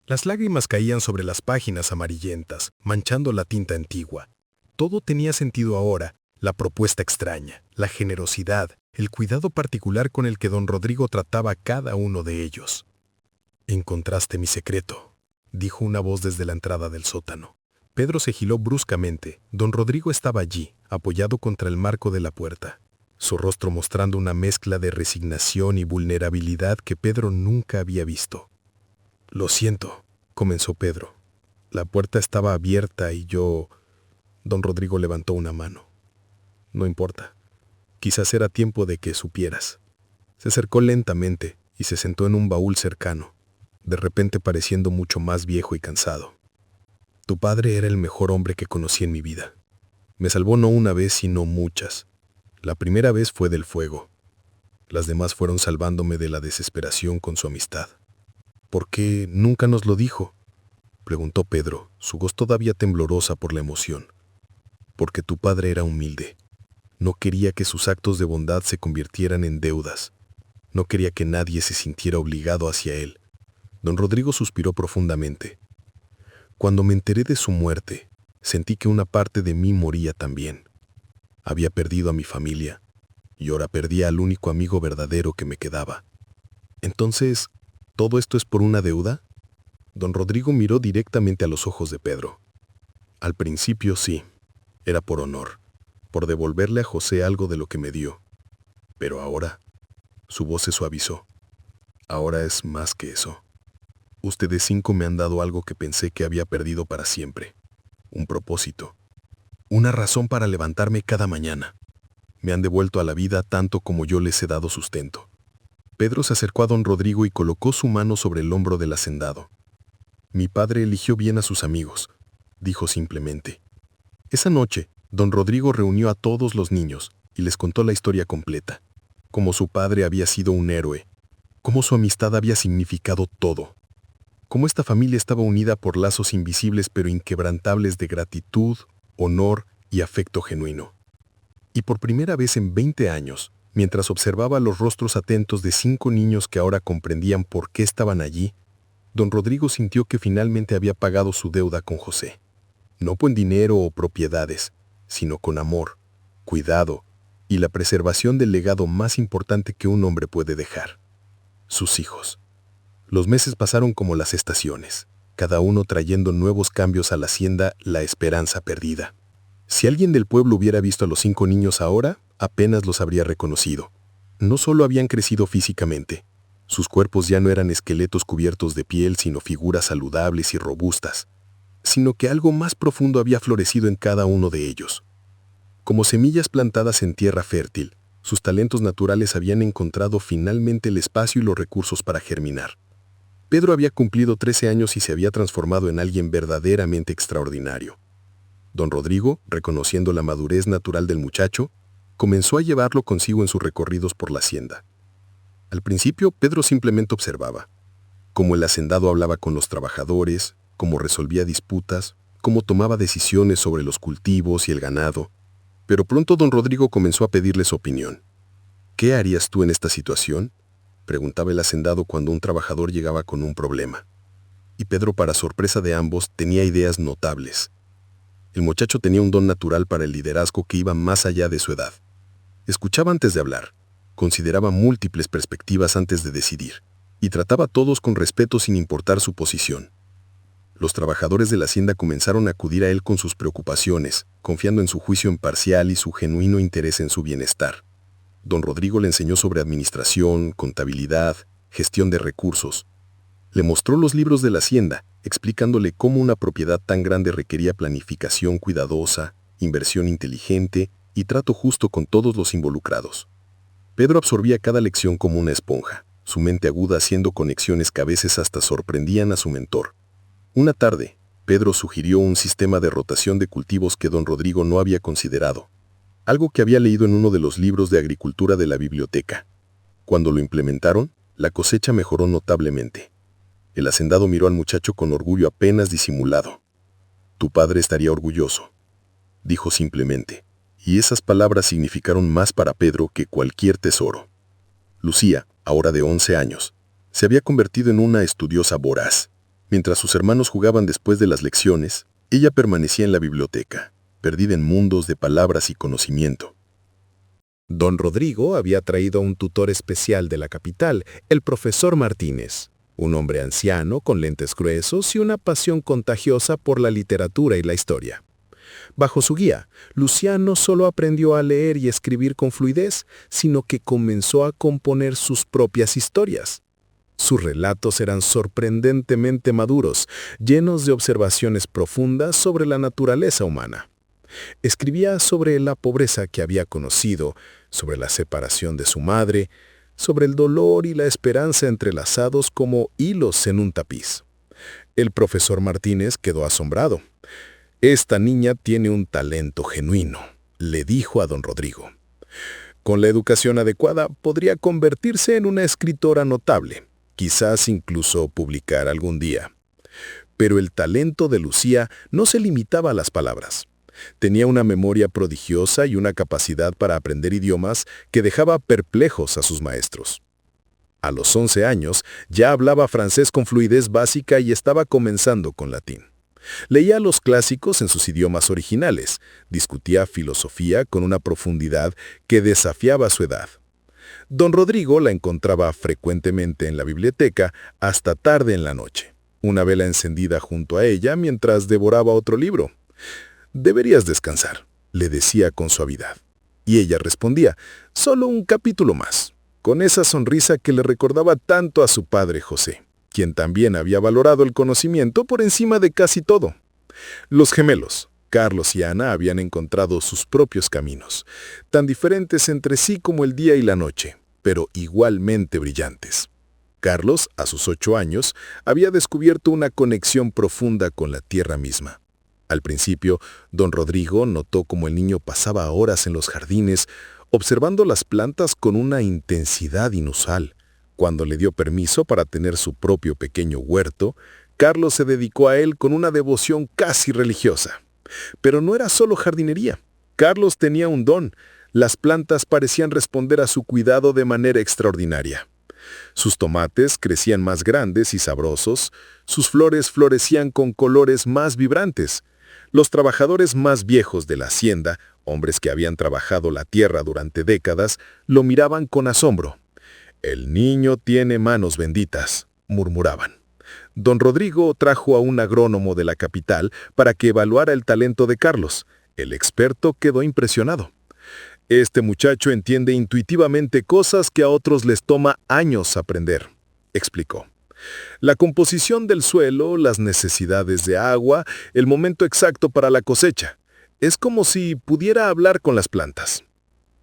Las lágrimas caían sobre las páginas amarillentas, manchando la tinta antigua. Todo tenía sentido ahora, la propuesta extraña, la generosidad, el cuidado particular con el que don Rodrigo trataba a cada uno de ellos. «Encontraste mi secreto», dijo una voz desde la entrada del sótano. Pedro se giró bruscamente. Don Rodrigo estaba allí, apoyado contra el marco de la puerta, su rostro mostrando una mezcla de resignación y vulnerabilidad que Pedro nunca había visto. «Lo siento», comenzó Pedro. «La puerta estaba abierta y yo...» Don Rodrigo levantó una mano. «No importa. Quizás era tiempo de que supieras». Se acercó lentamente y se sentó en un baúl cercano, de repente pareciendo mucho más viejo y cansado. «Tu padre era el mejor hombre que conocí en mi vida. Me salvó no una vez, sino muchas. La primera vez fue del fuego. Las demás fueron salvándome de la desesperación con su amistad». «¿Por qué nunca nos lo dijo?», preguntó Pedro, su voz todavía temblorosa por la emoción. «Porque tu padre era humilde. No quería que sus actos de bondad se convirtieran en deudas. No quería que nadie se sintiera obligado hacia él». Don Rodrigo suspiró profundamente. «Cuando me enteré de su muerte, sentí que una parte de mí moría también. Había perdido a mi familia, y ahora perdía al único amigo verdadero que me quedaba. Entonces, ¿todo esto es por una deuda?». Don Rodrigo miró directamente a los ojos de Pedro. «Al principio sí, era por honor, por devolverle a José algo de lo que me dio. Pero ahora...». Su voz se suavizó. «Ahora es más que eso. Ustedes 5 me han dado algo que pensé que había perdido para siempre. Un propósito. Una razón para levantarme cada mañana. Me han devuelto a la vida tanto como yo les he dado sustento». Pedro se acercó a don Rodrigo y colocó su mano sobre el hombro del hacendado. «Mi padre eligió bien a sus amigos», dijo simplemente. Esa noche, don Rodrigo reunió a todos los niños y les contó la historia completa. Cómo su padre había sido un héroe, cómo su amistad había significado todo, cómo esta familia estaba unida por lazos invisibles pero inquebrantables de gratitud, honor y afecto genuino. Y por primera vez en 20 años, mientras observaba los rostros atentos de 5 niños que ahora comprendían por qué estaban allí, don Rodrigo sintió que finalmente había pagado su deuda con José. No con dinero o propiedades, sino con amor, cuidado y la preservación del legado más importante que un hombre puede dejar: sus hijos. Los meses pasaron como las estaciones, cada uno trayendo nuevos cambios a la hacienda, la esperanza perdida. Si alguien del pueblo hubiera visto a los 5 niños ahora, apenas los habría reconocido. No solo habían crecido físicamente, sus cuerpos ya no eran esqueletos cubiertos de piel, sino figuras saludables y robustas, sino que algo más profundo había florecido en cada uno de ellos. Como semillas plantadas en tierra fértil, sus talentos naturales habían encontrado finalmente el espacio y los recursos para germinar. Pedro había cumplido 13 años y se había transformado en alguien verdaderamente extraordinario. Don Rodrigo, reconociendo la madurez natural del muchacho, comenzó a llevarlo consigo en sus recorridos por la hacienda. Al principio, Pedro simplemente observaba. cómo el hacendado hablaba con los trabajadores, cómo resolvía disputas, cómo tomaba decisiones sobre los cultivos y el ganado. Pero pronto don Rodrigo comenzó a pedirle su opinión. ¿Qué harías tú en esta situación?, preguntaba el hacendado cuando un trabajador llegaba con un problema. Y Pedro, para sorpresa de ambos, tenía ideas notables. El muchacho tenía un don natural para el liderazgo que iba más allá de su edad. Escuchaba antes de hablar, consideraba múltiples perspectivas antes de decidir, y trataba a todos con respeto sin importar su posición. Los trabajadores de la hacienda comenzaron a acudir a él con sus preocupaciones, confiando en su juicio imparcial y su genuino interés en su bienestar. Don Rodrigo le enseñó sobre administración, contabilidad, gestión de recursos. Le mostró los libros de la hacienda, explicándole cómo una propiedad tan grande requería planificación cuidadosa, inversión inteligente y trato justo con todos los involucrados. Pedro absorbía cada lección como una esponja, su mente aguda haciendo conexiones que a veces hasta sorprendían a su mentor. Una tarde, Pedro sugirió un sistema de rotación de cultivos que don Rodrigo no había considerado, algo que había leído en uno de los libros de agricultura de la biblioteca. Cuando lo implementaron, la cosecha mejoró notablemente. El hacendado miró al muchacho con orgullo apenas disimulado. «Tu padre estaría orgulloso», dijo simplemente, y esas palabras significaron más para Pedro que cualquier tesoro. Lucía, ahora de 11 años, se había convertido en una estudiosa voraz. Mientras sus hermanos jugaban después de las lecciones, ella permanecía en la biblioteca, perdida en mundos de palabras y conocimiento. Don Rodrigo había traído a un tutor especial de la capital, el profesor Martínez, un hombre anciano con lentes gruesos y una pasión contagiosa por la literatura y la historia. Bajo su guía, Lucía no solo aprendió a leer y escribir con fluidez, sino que comenzó a componer sus propias historias. Sus relatos eran sorprendentemente maduros, llenos de observaciones profundas sobre la naturaleza humana. Escribía sobre la pobreza que había conocido, sobre la separación de su madre, sobre el dolor y la esperanza entrelazados como hilos en un tapiz. El profesor Martínez quedó asombrado. «Esta niña tiene un talento genuino», le dijo a don Rodrigo. «Con la educación adecuada podría convertirse en una escritora notable, quizás incluso publicar algún día». Pero el talento de Lucía no se limitaba a las palabras. Tenía una memoria prodigiosa y una capacidad para aprender idiomas que dejaba perplejos a sus maestros. A los 11 años ya hablaba francés con fluidez básica y estaba comenzando con latín. Leía los clásicos en sus idiomas originales, discutía filosofía con una profundidad que desafiaba su edad. Don Rodrigo la encontraba frecuentemente en la biblioteca hasta tarde en la noche, una vela encendida junto a ella mientras devoraba otro libro. «Deberías descansar», le decía con suavidad. Y ella respondía, «Solo un capítulo más», con esa sonrisa que le recordaba tanto a su padre José, quien también había valorado el conocimiento por encima de casi todo. Los gemelos, Carlos y Ana, habían encontrado sus propios caminos, tan diferentes entre sí como el día y la noche, pero igualmente brillantes. Carlos, a sus 8 años, había descubierto una conexión profunda con la tierra misma. Al principio, don Rodrigo notó cómo el niño pasaba horas en los jardines, observando las plantas con una intensidad inusual. Cuando le dio permiso para tener su propio pequeño huerto, Carlos se dedicó a él con una devoción casi religiosa. Pero no era solo jardinería. Carlos tenía un don. Las plantas parecían responder a su cuidado de manera extraordinaria. Sus tomates crecían más grandes y sabrosos, sus flores florecían con colores más vibrantes. Los trabajadores más viejos de la hacienda, hombres que habían trabajado la tierra durante décadas, lo miraban con asombro. «El niño tiene manos benditas», murmuraban. Don Rodrigo trajo a un agrónomo de la capital para que evaluara el talento de Carlos. El experto quedó impresionado. «Este muchacho entiende intuitivamente cosas que a otros les toma años aprender», explicó. «La composición del suelo, las necesidades de agua, el momento exacto para la cosecha. Es como si pudiera hablar con las plantas».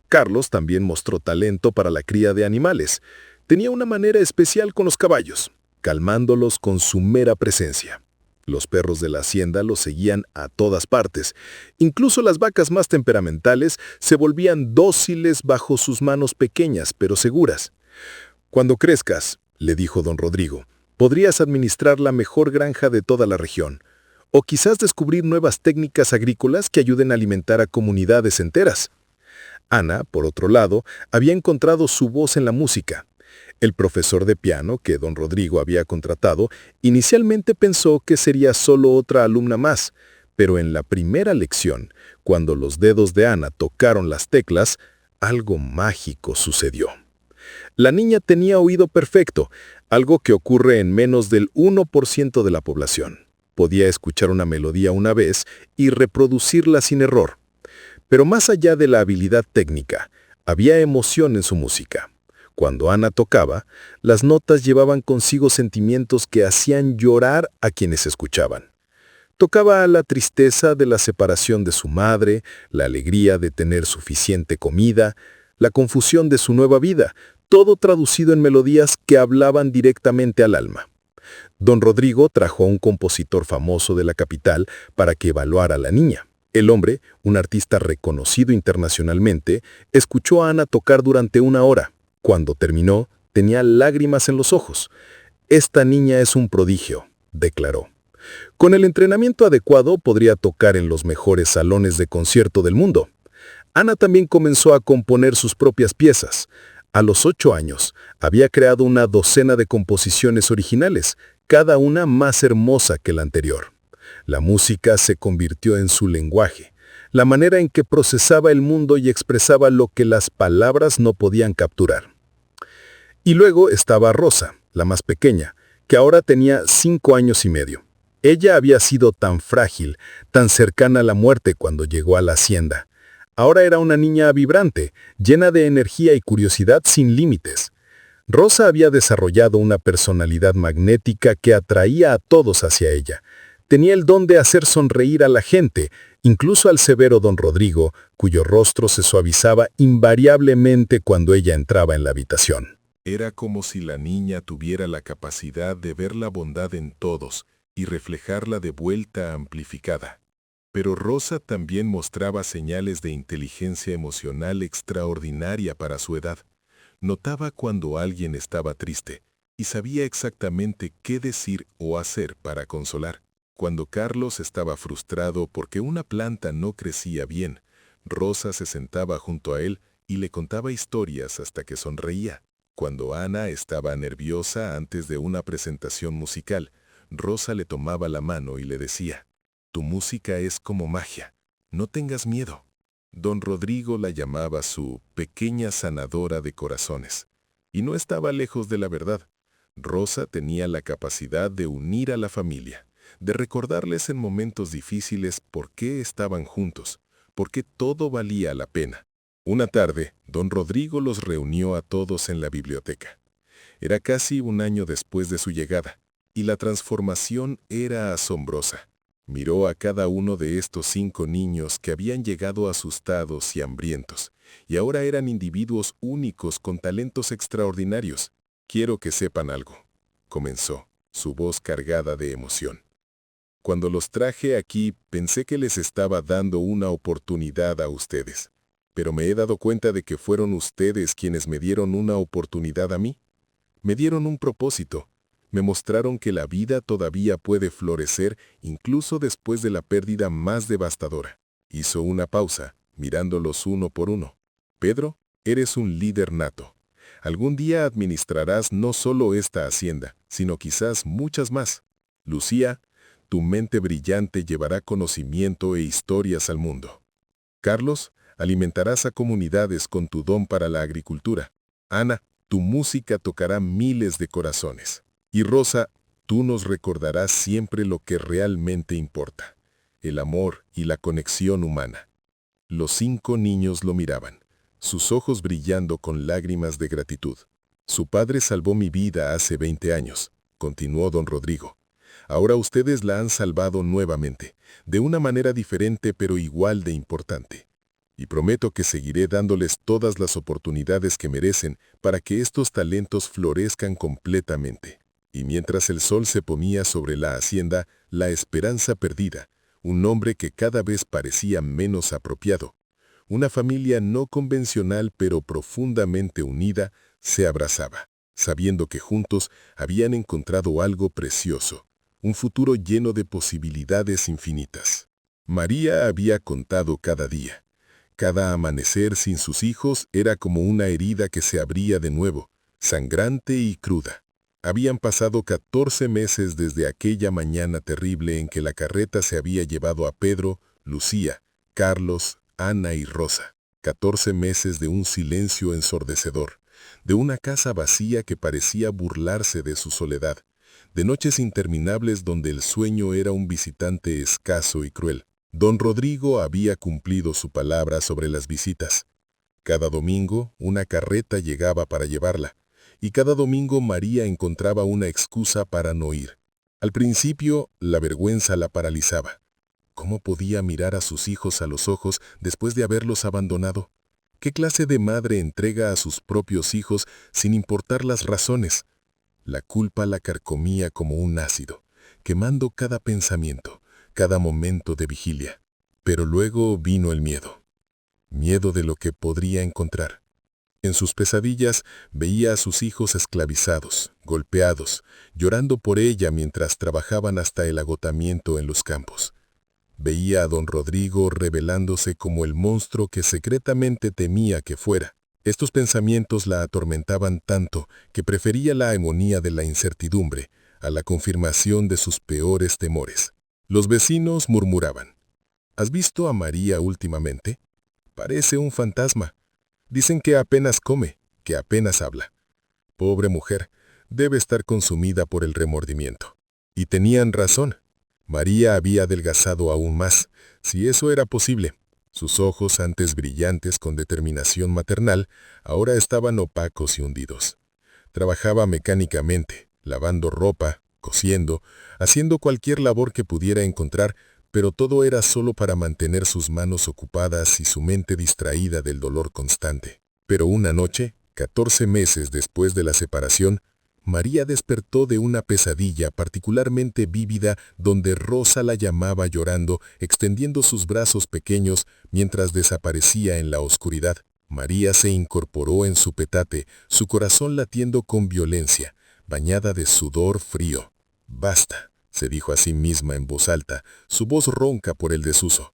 Carlos también mostró talento para la cría de animales. Tenía una manera especial con los caballos, calmándolos con su mera presencia. Los perros de la hacienda los seguían a todas partes. Incluso las vacas más temperamentales se volvían dóciles bajo sus manos pequeñas pero seguras. «Cuando crezcas», le dijo don Rodrigo, Podrías administrar la mejor granja de toda la región, o quizás descubrir nuevas técnicas agrícolas que ayuden a alimentar a comunidades enteras. Ana, por otro lado, había encontrado su voz en la música. El profesor de piano que don Rodrigo había contratado inicialmente pensó que sería solo otra alumna más, pero en la primera lección, cuando los dedos de Ana tocaron las teclas, algo mágico sucedió. La niña tenía oído perfecto, algo que ocurre en menos del 1% de la población. Podía escuchar una melodía una vez y reproducirla sin error. Pero más allá de la habilidad técnica, había emoción en su música. Cuando Ana tocaba, las notas llevaban consigo sentimientos que hacían llorar a quienes escuchaban. Tocaba la tristeza de la separación de su madre, la alegría de tener suficiente comida, la confusión de su nueva vida, todo traducido en melodías que hablaban directamente al alma. Don Rodrigo trajo a un compositor famoso de la capital para que evaluara a la niña. El hombre, un artista reconocido internacionalmente, escuchó a Ana tocar durante 1 hora. Cuando terminó, tenía lágrimas en los ojos. «Esta niña es un prodigio», declaró. Con el entrenamiento adecuado podría tocar en los mejores salones de concierto del mundo. Ana también comenzó a componer sus propias piezas. A los 8 años, había creado una docena de composiciones originales, cada una más hermosa que la anterior. La música se convirtió en su lenguaje, la manera en que procesaba el mundo y expresaba lo que las palabras no podían capturar. Y luego estaba Rosa, la más pequeña, que ahora tenía 5 años y medio. Ella había sido tan frágil, tan cercana a la muerte cuando llegó a la hacienda. Ahora era una niña vibrante, llena de energía y curiosidad sin límites. Rosa había desarrollado una personalidad magnética que atraía a todos hacia ella. Tenía el don de hacer sonreír a la gente, incluso al severo don Rodrigo, cuyo rostro se suavizaba invariablemente cuando ella entraba en la habitación. Era como si la niña tuviera la capacidad de ver la bondad en todos y reflejarla de vuelta amplificada. Pero Rosa también mostraba señales de inteligencia emocional extraordinaria para su edad. Notaba cuando alguien estaba triste y sabía exactamente qué decir o hacer para consolar. Cuando Carlos estaba frustrado porque una planta no crecía bien, Rosa se sentaba junto a él y le contaba historias hasta que sonreía. Cuando Ana estaba nerviosa antes de una presentación musical, Rosa le tomaba la mano y le decía: «Tu música es como magia, no tengas miedo». Don Rodrigo la llamaba su pequeña sanadora de corazones. Y no estaba lejos de la verdad. Rosa tenía la capacidad de unir a la familia, de recordarles en momentos difíciles por qué estaban juntos, por qué todo valía la pena. Una tarde, don Rodrigo los reunió a todos en la biblioteca. Era casi 1 año después de su llegada, y la transformación era asombrosa. Miró a cada uno de estos 5 niños que habían llegado asustados y hambrientos, y ahora eran individuos únicos con talentos extraordinarios. «Quiero que sepan algo», comenzó, su voz cargada de emoción. «Cuando los traje aquí, pensé que les estaba dando una oportunidad a ustedes, pero me he dado cuenta de que fueron ustedes quienes me dieron una oportunidad a mí. Me dieron un propósito. Me mostraron que la vida todavía puede florecer incluso después de la pérdida más devastadora». Hizo una pausa, mirándolos uno por uno. «Pedro, eres un líder nato. Algún día administrarás no solo esta hacienda, sino quizás muchas más. Lucía, tu mente brillante llevará conocimiento e historias al mundo. Carlos, alimentarás a comunidades con tu don para la agricultura. Ana, tu música tocará miles de corazones. Y Rosa, tú nos recordarás siempre lo que realmente importa, el amor y la conexión humana». Los 5 niños lo miraban, sus ojos brillando con lágrimas de gratitud. «Su padre salvó mi vida hace 20 años», continuó don Rodrigo. «Ahora ustedes la han salvado nuevamente, de una manera diferente pero igual de importante. Y prometo que seguiré dándoles todas las oportunidades que merecen para que estos talentos florezcan completamente». Y mientras el sol se ponía sobre la hacienda, la esperanza perdida, un nombre que cada vez parecía menos apropiado, una familia no convencional pero profundamente unida, se abrazaba. sabiendo que juntos habían encontrado algo precioso, un futuro lleno de posibilidades infinitas. María había contado cada día. Cada amanecer sin sus hijos era como una herida que se abría de nuevo, sangrante y cruda. Habían pasado 14 meses desde aquella mañana terrible en que la carreta se había llevado a Pedro, Lucía, Carlos, Ana y Rosa. 14 meses de un silencio ensordecedor, de una casa vacía que parecía burlarse de su soledad, de noches interminables donde el sueño era un visitante escaso y cruel. Don Rodrigo había cumplido su palabra sobre las visitas. Cada domingo una carreta llegaba para llevarla, y cada domingo María encontraba una excusa para no ir. Al principio, la vergüenza la paralizaba. ¿Cómo podía mirar a sus hijos a los ojos después de haberlos abandonado? ¿Qué clase de madre entrega a sus propios hijos sin importar las razones? La culpa la carcomía como un ácido, quemando cada pensamiento, cada momento de vigilia. Pero luego vino el miedo. Miedo de lo que podría encontrar. En sus pesadillas veía a sus hijos esclavizados, golpeados, llorando por ella mientras trabajaban hasta el agotamiento en los campos. Veía a don Rodrigo revelándose como el monstruo que secretamente temía que fuera. Estos pensamientos la atormentaban tanto que prefería la agonía de la incertidumbre a la confirmación de sus peores temores. Los vecinos murmuraban: ¿Has visto a María últimamente? Parece un fantasma. Dicen que apenas come, que apenas habla. Pobre mujer, debe estar consumida por el remordimiento. Y tenían razón. María había adelgazado aún más, si eso era posible. Sus ojos, antes brillantes con determinación maternal, ahora estaban opacos y hundidos. Trabajaba mecánicamente, lavando ropa, cosiendo, haciendo cualquier labor que pudiera encontrar, pero todo era solo para mantener sus manos ocupadas y su mente distraída del dolor constante. Pero una noche, 14 meses después de la separación, María despertó de una pesadilla particularmente vívida donde Rosa la llamaba llorando, extendiendo sus brazos pequeños mientras desaparecía en la oscuridad. María se incorporó en su petate, su corazón latiendo con violencia, bañada de sudor frío. «Basta», se dijo a sí misma en voz alta, su voz ronca por el desuso.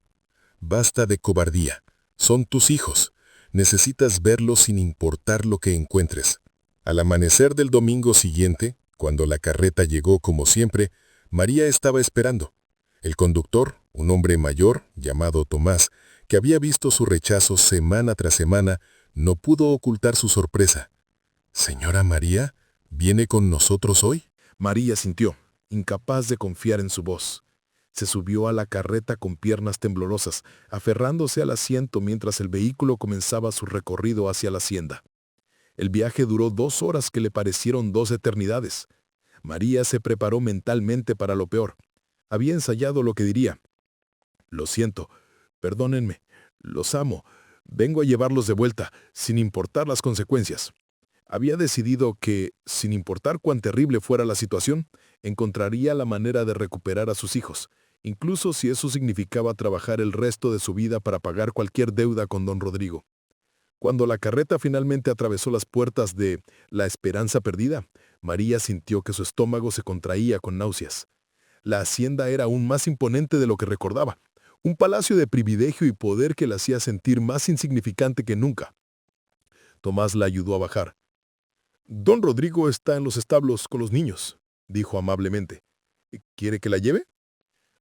«Basta de cobardía. Son tus hijos. Necesitas verlos sin importar lo que encuentres». Al amanecer del domingo siguiente, cuando la carreta llegó como siempre, María estaba esperando. El conductor, un hombre mayor, llamado Tomás, que había visto su rechazo semana tras semana, no pudo ocultar su sorpresa. «Señora María, ¿viene con nosotros hoy?» María sintió, incapaz de confiar en su voz. Se subió a la carreta con piernas temblorosas, aferrándose al asiento mientras el vehículo comenzaba su recorrido hacia la hacienda. El viaje duró 2 horas que le parecieron 2 eternidades. María se preparó mentalmente para lo peor. Había ensayado lo que diría. «Lo siento, perdónenme, los amo, vengo a llevarlos de vuelta, sin importar las consecuencias». Había decidido que, sin importar cuán terrible fuera la situación, encontraría la manera de recuperar a sus hijos, incluso si eso significaba trabajar el resto de su vida para pagar cualquier deuda con don Rodrigo. Cuando la carreta finalmente atravesó las puertas de La Esperanza Perdida, María sintió que su estómago se contraía con náuseas. La hacienda era aún más imponente de lo que recordaba, un palacio de privilegio y poder que la hacía sentir más insignificante que nunca. Tomás la ayudó a bajar. «Don Rodrigo está en los establos con los niños», dijo amablemente. «¿Quiere que la lleve?»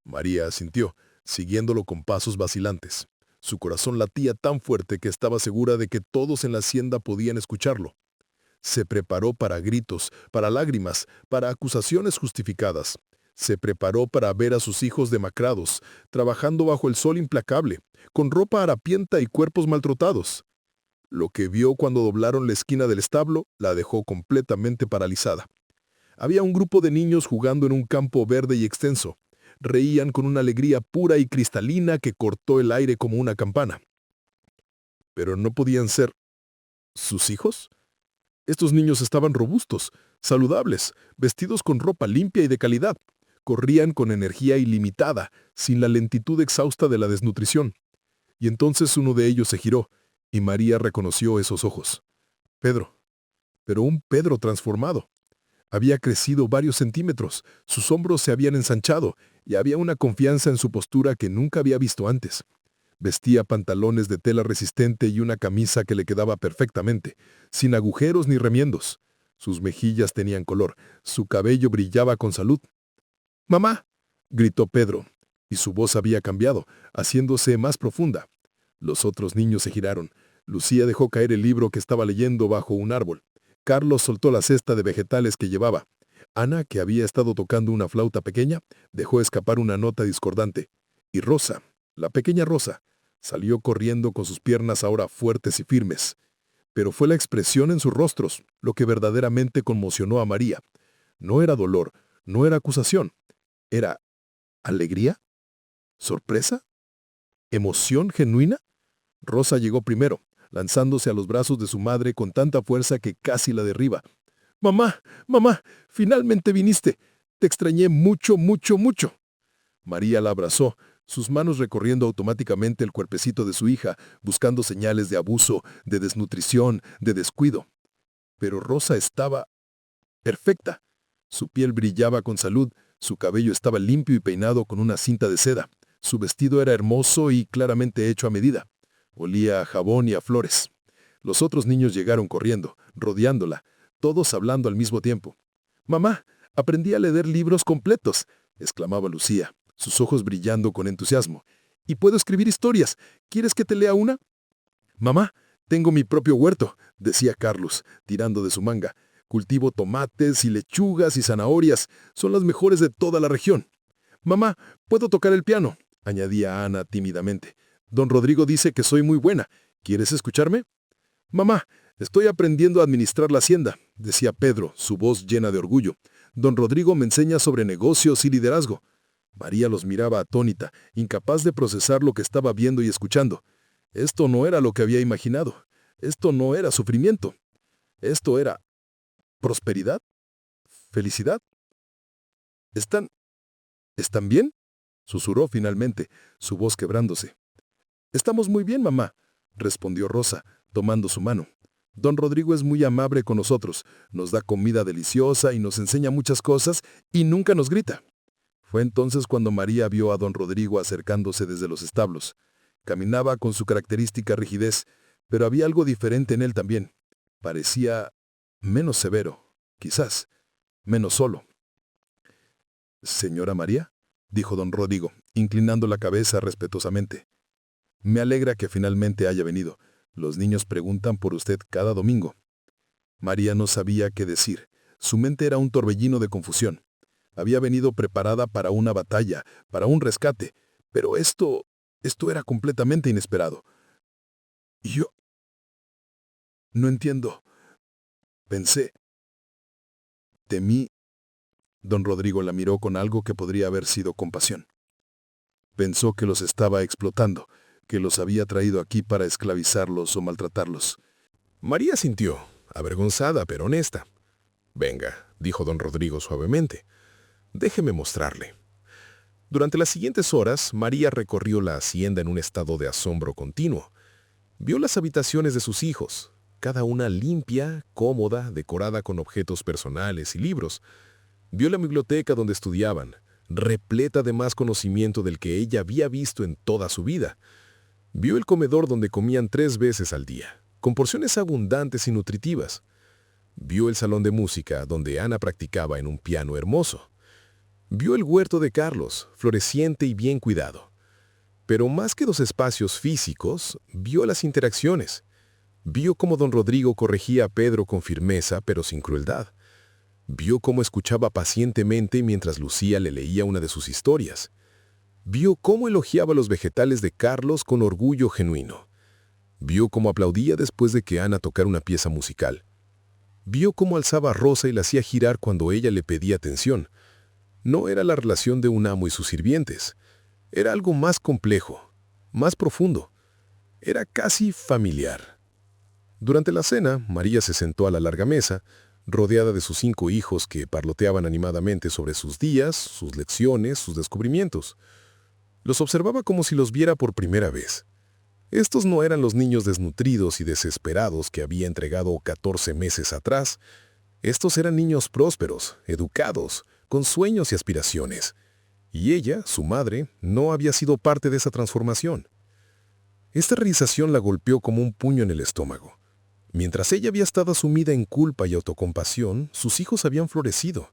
María asintió, siguiéndolo con pasos vacilantes. Su corazón latía tan fuerte que estaba segura de que todos en la hacienda podían escucharlo. Se preparó para gritos, para lágrimas, para acusaciones justificadas. Se preparó para ver a sus hijos demacrados, trabajando bajo el sol implacable, con ropa harapienta y cuerpos maltratados. Lo que vio cuando doblaron la esquina del establo la dejó completamente paralizada. Había un grupo de niños jugando en un campo verde y extenso. Reían con una alegría pura y cristalina que cortó el aire como una campana. Pero no podían ser ¿sus hijos? Estos niños estaban robustos, saludables, vestidos con ropa limpia y de calidad. Corrían con energía ilimitada, sin la lentitud exhausta de la desnutrición. Y entonces uno de ellos se giró, y María reconoció esos ojos. «Pedro, pero un Pedro transformado. Había crecido varios centímetros, sus hombros se habían ensanchado y había una confianza en su postura que nunca había visto antes. Vestía pantalones de tela resistente y una camisa que le quedaba perfectamente, sin agujeros ni remiendos. Sus mejillas tenían color, su cabello brillaba con salud. «¡Mamá!», gritó Pedro, y su voz había cambiado, haciéndose más profunda. Los otros niños se giraron. Lucía dejó caer el libro que estaba leyendo bajo un árbol. Carlos soltó la cesta de vegetales que llevaba. Ana, que había estado tocando una flauta pequeña, dejó escapar una nota discordante. Y Rosa, la pequeña Rosa, salió corriendo con sus piernas ahora fuertes y firmes. Pero fue la expresión en sus rostros lo que verdaderamente conmocionó a María. No era dolor, no era acusación. ¿Era alegría? ¿Sorpresa? ¿Emoción genuina? Rosa llegó primero, lanzándose a los brazos de su madre con tanta fuerza que casi la derriba. «¡Mamá! ¡Mamá! ¡Finalmente viniste! Te extrañé mucho, mucho, mucho». María la abrazó, sus manos recorriendo automáticamente el cuerpecito de su hija, buscando señales de abuso, de desnutrición, de descuido. Pero Rosa estaba perfecta. Su piel brillaba con salud, su cabello estaba limpio y peinado con una cinta de seda. Su vestido era hermoso y claramente hecho a medida. Olía a jabón y a flores. Los otros niños llegaron corriendo, rodeándola, todos hablando al mismo tiempo. «Mamá, aprendí a leer libros completos», exclamaba Lucía, sus ojos brillando con entusiasmo. «Y puedo escribir historias. ¿Quieres que te lea una?» «Mamá, tengo mi propio huerto», decía Carlos, tirando de su manga. «Cultivo tomates y lechugas y zanahorias. Son las mejores de toda la región». «Mamá, puedo tocar el piano», añadía Ana tímidamente. «Don Rodrigo dice que soy muy buena. ¿Quieres escucharme?» «Mamá, estoy aprendiendo a administrar la hacienda», decía Pedro, su voz llena de orgullo. «Don Rodrigo me enseña sobre negocios y liderazgo». María los miraba atónita, incapaz de procesar lo que estaba viendo y escuchando. Esto no era lo que había imaginado. Esto no era sufrimiento. Esto era prosperidad, felicidad. ¿Están bien?», susurró finalmente, su voz quebrándose. «Estamos muy bien, mamá», respondió Rosa, tomando su mano. «Don Rodrigo es muy amable con nosotros, nos da comida deliciosa y nos enseña muchas cosas y nunca nos grita». Fue entonces cuando María vio a don Rodrigo acercándose desde los establos. Caminaba con su característica rigidez, pero había algo diferente en él también. Parecía menos severo, quizás, menos solo. «Señora María», dijo don Rodrigo, inclinando la cabeza respetuosamente. «Me alegra que finalmente haya venido. Los niños preguntan por usted cada domingo». María no sabía qué decir. Su mente era un torbellino de confusión. Había venido preparada para una batalla, para un rescate, pero esto era completamente inesperado. «Yo no entiendo», pensé. Temí. Don Rodrigo la miró con algo que podría haber sido compasión. Pensó que los estaba explotando, que los había traído aquí para esclavizarlos o maltratarlos. María sintió, avergonzada pero honesta. «Venga», dijo don Rodrigo suavemente. «Déjeme mostrarle». Durante las siguientes horas, María recorrió la hacienda en un estado de asombro continuo. Vio las habitaciones de sus hijos, cada una limpia, cómoda, decorada con objetos personales y libros. Vio la biblioteca donde estudiaban, repleta de más conocimiento del que ella había visto en toda su vida. Vio el comedor donde comían 3 veces al día, con porciones abundantes y nutritivas. Vio el salón de música donde Ana practicaba en un piano hermoso. Vio el huerto de Carlos, floreciente y bien cuidado. Pero más que los espacios físicos, vio las interacciones. Vio cómo don Rodrigo corregía a Pedro con firmeza, pero sin crueldad. Vio cómo escuchaba pacientemente mientras Lucía le leía una de sus historias. Vio cómo elogiaba los vegetales de Carlos con orgullo genuino. Vio cómo aplaudía después de que Ana tocara una pieza musical. Vio cómo alzaba a Rosa y la hacía girar cuando ella le pedía atención. No era la relación de un amo y sus sirvientes. Era algo más complejo, más profundo. Era casi familiar. Durante la cena, María se sentó a la larga mesa, rodeada de sus 5 hijos que parloteaban animadamente sobre sus días, sus lecciones, sus descubrimientos. Los observaba como si los viera por primera vez. Estos no eran los niños desnutridos y desesperados que había entregado 14 meses atrás. Estos eran niños prósperos, educados, con sueños y aspiraciones. Y ella, su madre, no había sido parte de esa transformación. Esta realización la golpeó como un puño en el estómago. Mientras ella había estado sumida en culpa y autocompasión, sus hijos habían florecido.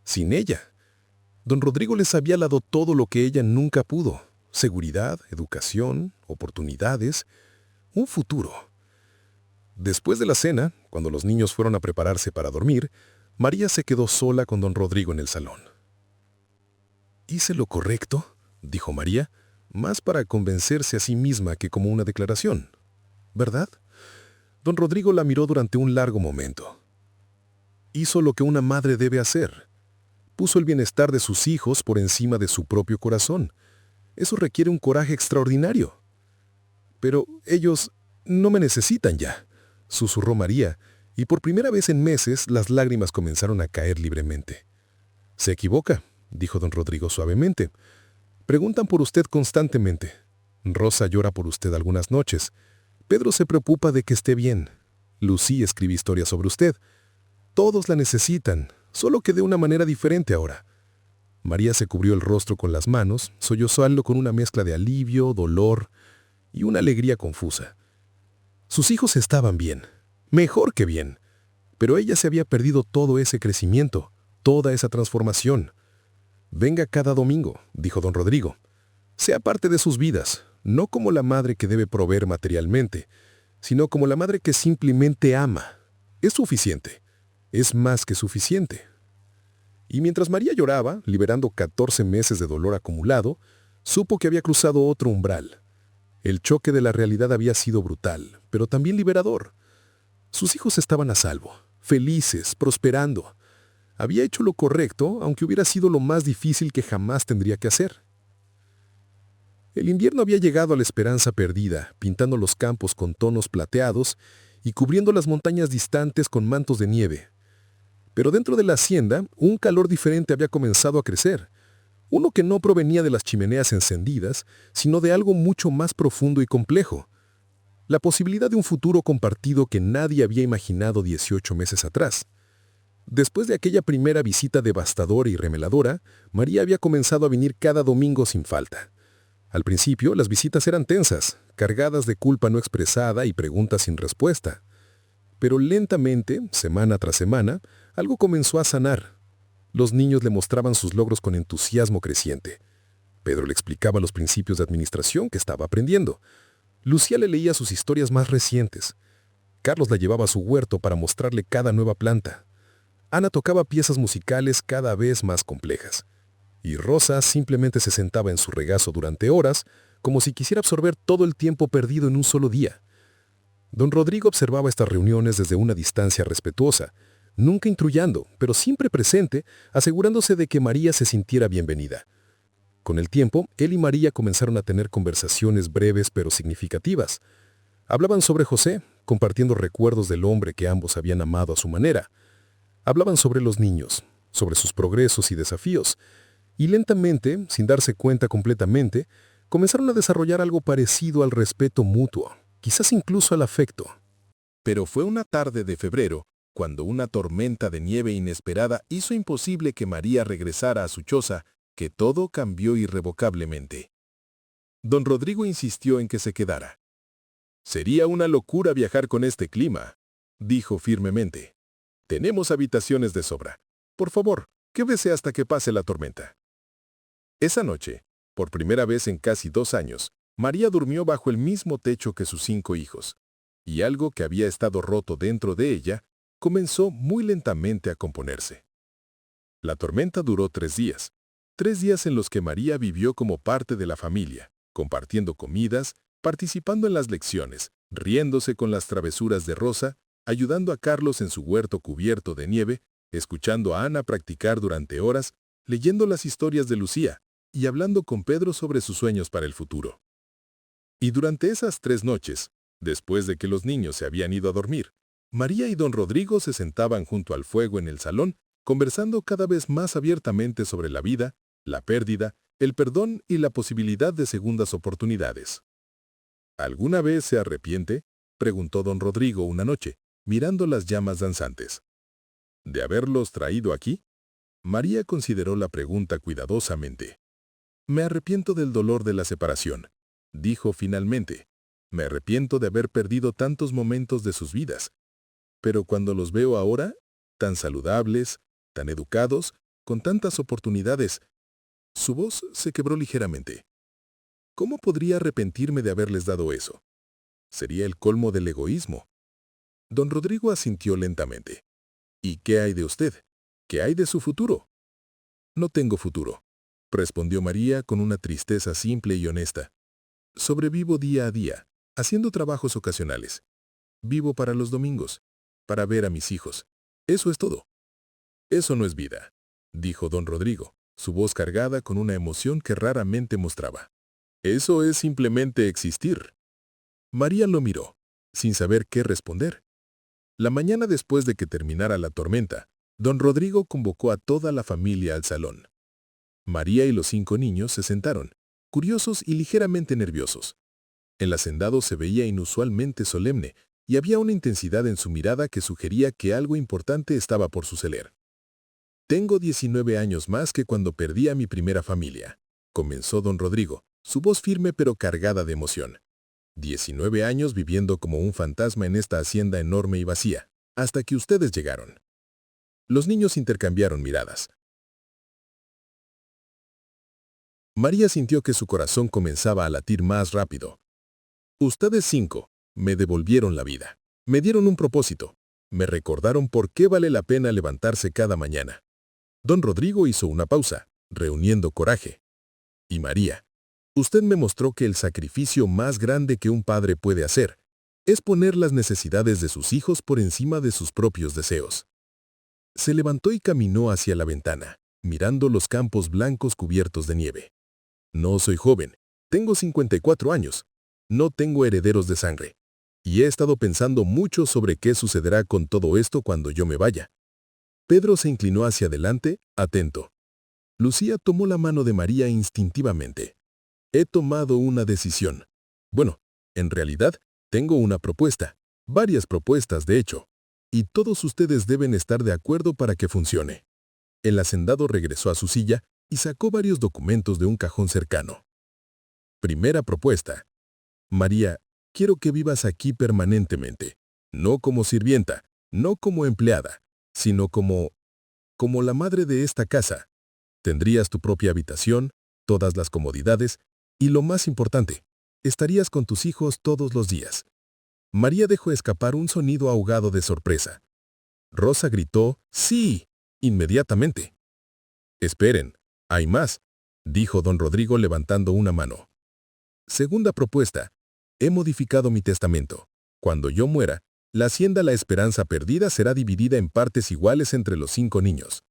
Sin ella, don Rodrigo les había dado todo lo que ella nunca pudo: seguridad, educación, oportunidades, un futuro. Después de la cena, cuando los niños fueron a prepararse para dormir, María se quedó sola con don Rodrigo en el salón. «¿Hice lo correcto?», dijo María, más para convencerse a sí misma que como una declaración. «¿Verdad?». Don Rodrigo la miró durante un largo momento. Hizo lo que una madre debe hacer. Puso el bienestar de sus hijos por encima de su propio corazón. Eso requiere un coraje extraordinario. «Pero ellos no me necesitan ya», susurró María, y por primera vez en meses las lágrimas comenzaron a caer libremente. «Se equivoca», dijo don Rodrigo suavemente. «Preguntan por usted constantemente. Rosa llora por usted algunas noches. Pedro se preocupa de que esté bien. Lucía escribe historias sobre usted. Todos la necesitan, solo que de una manera diferente ahora». María se cubrió el rostro con las manos, sollozando con una mezcla de alivio, dolor y una alegría confusa. Sus hijos estaban bien, mejor que bien, pero ella se había perdido todo ese crecimiento, toda esa transformación. «Venga cada domingo», dijo don Rodrigo. «Sea parte de sus vidas, no como la madre que debe proveer materialmente, sino como la madre que simplemente ama. Es suficiente, es más que suficiente». Y mientras María lloraba, liberando 14 meses de dolor acumulado, supo que había cruzado otro umbral. El choque de la realidad había sido brutal, pero también liberador. Sus hijos estaban a salvo, felices, prosperando. Había hecho lo correcto, aunque hubiera sido lo más difícil que jamás tendría que hacer. El invierno había llegado a la esperanza perdida, pintando los campos con tonos plateados y cubriendo las montañas distantes con mantos de nieve. Pero dentro de la hacienda, un calor diferente había comenzado a crecer, uno que no provenía de las chimeneas encendidas, sino de algo mucho más profundo y complejo: la posibilidad de un futuro compartido que nadie había imaginado 18 meses atrás. Después de aquella primera visita devastadora y remeladora, María había comenzado a venir cada domingo sin falta. Al principio, las visitas eran tensas, cargadas de culpa no expresada y preguntas sin respuesta. Pero lentamente, semana tras semana, algo comenzó a sanar. Los niños le mostraban sus logros con entusiasmo creciente. Pedro le explicaba los principios de administración que estaba aprendiendo. Lucía le leía sus historias más recientes. Carlos la llevaba a su huerto para mostrarle cada nueva planta. Ana tocaba piezas musicales cada vez más complejas. Y Rosa simplemente se sentaba en su regazo durante horas, como si quisiera absorber todo el tiempo perdido en un solo día. Don Rodrigo observaba estas reuniones desde una distancia respetuosa, nunca intrullendo, pero siempre presente, asegurándose de que María se sintiera bienvenida. Con el tiempo, él y María comenzaron a tener conversaciones breves pero significativas. Hablaban sobre José, compartiendo recuerdos del hombre que ambos habían amado a su manera. Hablaban sobre los niños, sobre sus progresos y desafíos, y lentamente, sin darse cuenta completamente, comenzaron a desarrollar algo parecido al respeto mutuo, quizás incluso al afecto. Pero fue una tarde de febrero, cuando una tormenta de nieve inesperada hizo imposible que María regresara a su choza, que todo cambió irrevocablemente. Don Rodrigo insistió en que se quedara. «Sería una locura viajar con este clima», dijo firmemente. «Tenemos habitaciones de sobra. Por favor, quédese hasta que pase la tormenta». Esa noche, por primera vez en casi 2 años, María durmió bajo el mismo techo que sus 5 hijos, y algo que había estado roto dentro de ella comenzó muy lentamente a componerse. La tormenta duró 3 días, 3 días en los que María vivió como parte de la familia, compartiendo comidas, participando en las lecciones, riéndose con las travesuras de Rosa, ayudando a Carlos en su huerto cubierto de nieve, escuchando a Ana practicar durante horas, leyendo las historias de Lucía y hablando con Pedro sobre sus sueños para el futuro. Y durante esas 3 noches, después de que los niños se habían ido a dormir, María y don Rodrigo se sentaban junto al fuego en el salón, conversando cada vez más abiertamente sobre la vida, la pérdida, el perdón y la posibilidad de segundas oportunidades. ¿Alguna vez se arrepiente?, preguntó don Rodrigo una noche, mirando las llamas danzantes. ¿De haberlos traído aquí? María consideró la pregunta cuidadosamente. Me arrepiento del dolor de la separación, dijo finalmente. Me arrepiento de haber perdido tantos momentos de sus vidas. Pero cuando los veo ahora, tan saludables, tan educados, con tantas oportunidades, su voz se quebró ligeramente. ¿Cómo podría arrepentirme de haberles dado eso? Sería el colmo del egoísmo. Don Rodrigo asintió lentamente. ¿Y qué hay de usted? ¿Qué hay de su futuro? No tengo futuro, respondió María con una tristeza simple y honesta. Sobrevivo día a día, haciendo trabajos ocasionales. Vivo para los domingos, para ver a mis hijos. Eso es todo. Eso no es vida, dijo don Rodrigo, su voz cargada con una emoción que raramente mostraba. Eso es simplemente existir. María lo miró, sin saber qué responder. La mañana después de que terminara la tormenta, don Rodrigo convocó a toda la familia al salón. María y los 5 niños se sentaron, curiosos y ligeramente nerviosos. El hacendado se veía inusualmente solemne y había una intensidad en su mirada que sugería que algo importante estaba por suceder. Tengo 19 años más que cuando perdí a mi primera familia, comenzó don Rodrigo, su voz firme pero cargada de emoción. 19 años viviendo como un fantasma en esta hacienda enorme y vacía, hasta que ustedes llegaron. Los niños intercambiaron miradas. María sintió que su corazón comenzaba a latir más rápido. Ustedes 5 me devolvieron la vida, me dieron un propósito, me recordaron por qué vale la pena levantarse cada mañana. Don Rodrigo hizo una pausa, reuniendo coraje. Y María, usted me mostró que el sacrificio más grande que un padre puede hacer es poner las necesidades de sus hijos por encima de sus propios deseos. Se levantó y caminó hacia la ventana, mirando los campos blancos cubiertos de nieve. No soy joven, tengo 54 años, no tengo herederos de sangre, y he estado pensando mucho sobre qué sucederá con todo esto cuando yo me vaya. Pedro se inclinó hacia adelante, atento. Lucía tomó la mano de María instintivamente. He tomado una decisión. Bueno, en realidad, tengo una propuesta, varias propuestas de hecho, y todos ustedes deben estar de acuerdo para que funcione. El hacendado regresó a su silla y sacó varios documentos de un cajón cercano. Primera propuesta. María, quiero que vivas aquí permanentemente, no como sirvienta, no como empleada, sino como la madre de esta casa. Tendrías tu propia habitación, todas las comodidades, y lo más importante, estarías con tus hijos todos los días. María dejó escapar un sonido ahogado de sorpresa. Rosa gritó, ¡sí!, inmediatamente. Esperen, hay más, dijo don Rodrigo levantando una mano. Segunda propuesta. He modificado mi testamento. Cuando yo muera, la hacienda La Esperanza Perdida será dividida en partes iguales entre los 5 niños.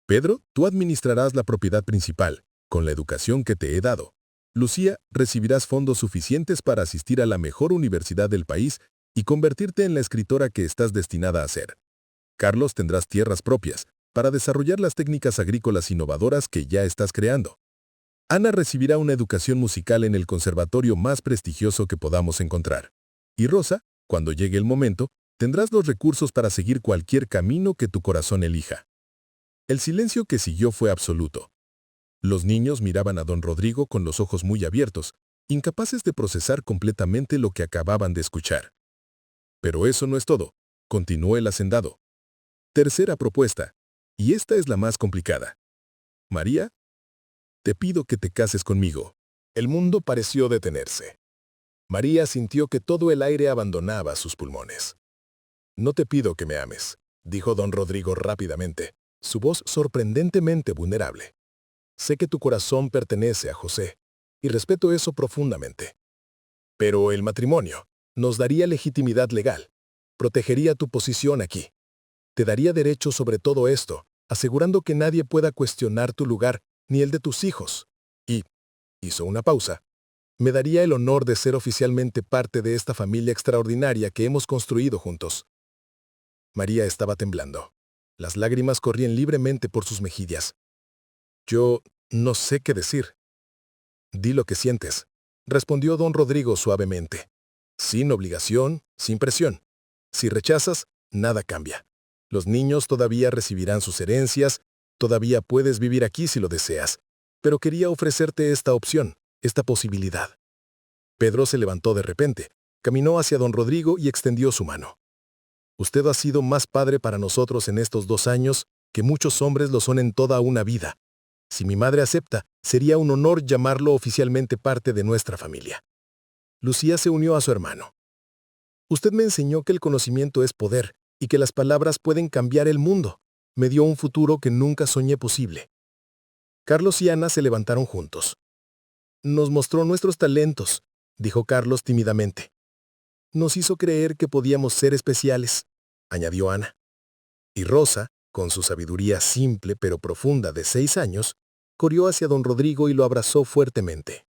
Pedro, tú administrarás la propiedad principal, con la educación que te he dado. Lucía, recibirás fondos suficientes para asistir a la mejor universidad del país y convertirte en la escritora que estás destinada a ser. Carlos, tendrás tierras propias para desarrollar las técnicas agrícolas innovadoras que ya estás creando. Ana recibirá una educación musical en el conservatorio más prestigioso que podamos encontrar. Y Rosa, cuando llegue el momento, tendrás los recursos para seguir cualquier camino que tu corazón elija. El silencio que siguió fue absoluto. Los niños miraban a don Rodrigo con los ojos muy abiertos, incapaces de procesar completamente lo que acababan de escuchar. Pero eso no es todo, continuó el hacendado. Tercera propuesta, y esta es la más complicada. María, te pido que te cases conmigo. El mundo pareció detenerse. María sintió que todo el aire abandonaba sus pulmones. No te pido que me ames, dijo don Rodrigo rápidamente, su voz sorprendentemente vulnerable. Sé que tu corazón pertenece a José, y respeto eso profundamente. Pero el matrimonio nos daría legitimidad legal, protegería tu posición aquí. Te daría derecho sobre todo esto, asegurando que nadie pueda cuestionar tu lugar ni el de tus hijos. Y, hizo una pausa, me daría el honor de ser oficialmente parte de esta familia extraordinaria que hemos construido juntos. María estaba temblando. Las lágrimas corrían libremente por sus mejillas. Yo no sé qué decir. Di lo que sientes, respondió don Rodrigo suavemente. Sin obligación, sin presión. Si rechazas, nada cambia. Los niños todavía recibirán sus herencias, todavía puedes vivir aquí si lo deseas, pero quería ofrecerte esta opción, esta posibilidad. Pedro se levantó de repente, caminó hacia don Rodrigo y extendió su mano. Usted ha sido más padre para nosotros en estos 2 años que muchos hombres lo son en toda una vida. Si mi madre acepta, sería un honor llamarlo oficialmente parte de nuestra familia. Lucía se unió a su hermano. Usted me enseñó que el conocimiento es poder y que las palabras pueden cambiar el mundo. Me dio un futuro que nunca soñé posible. Carlos y Ana se levantaron juntos. Nos mostró nuestros talentos, dijo Carlos tímidamente. Nos hizo creer que podíamos ser especiales, añadió Ana. Y Rosa, con su sabiduría simple pero profunda de 6 años, corrió hacia don Rodrigo y lo abrazó fuertemente.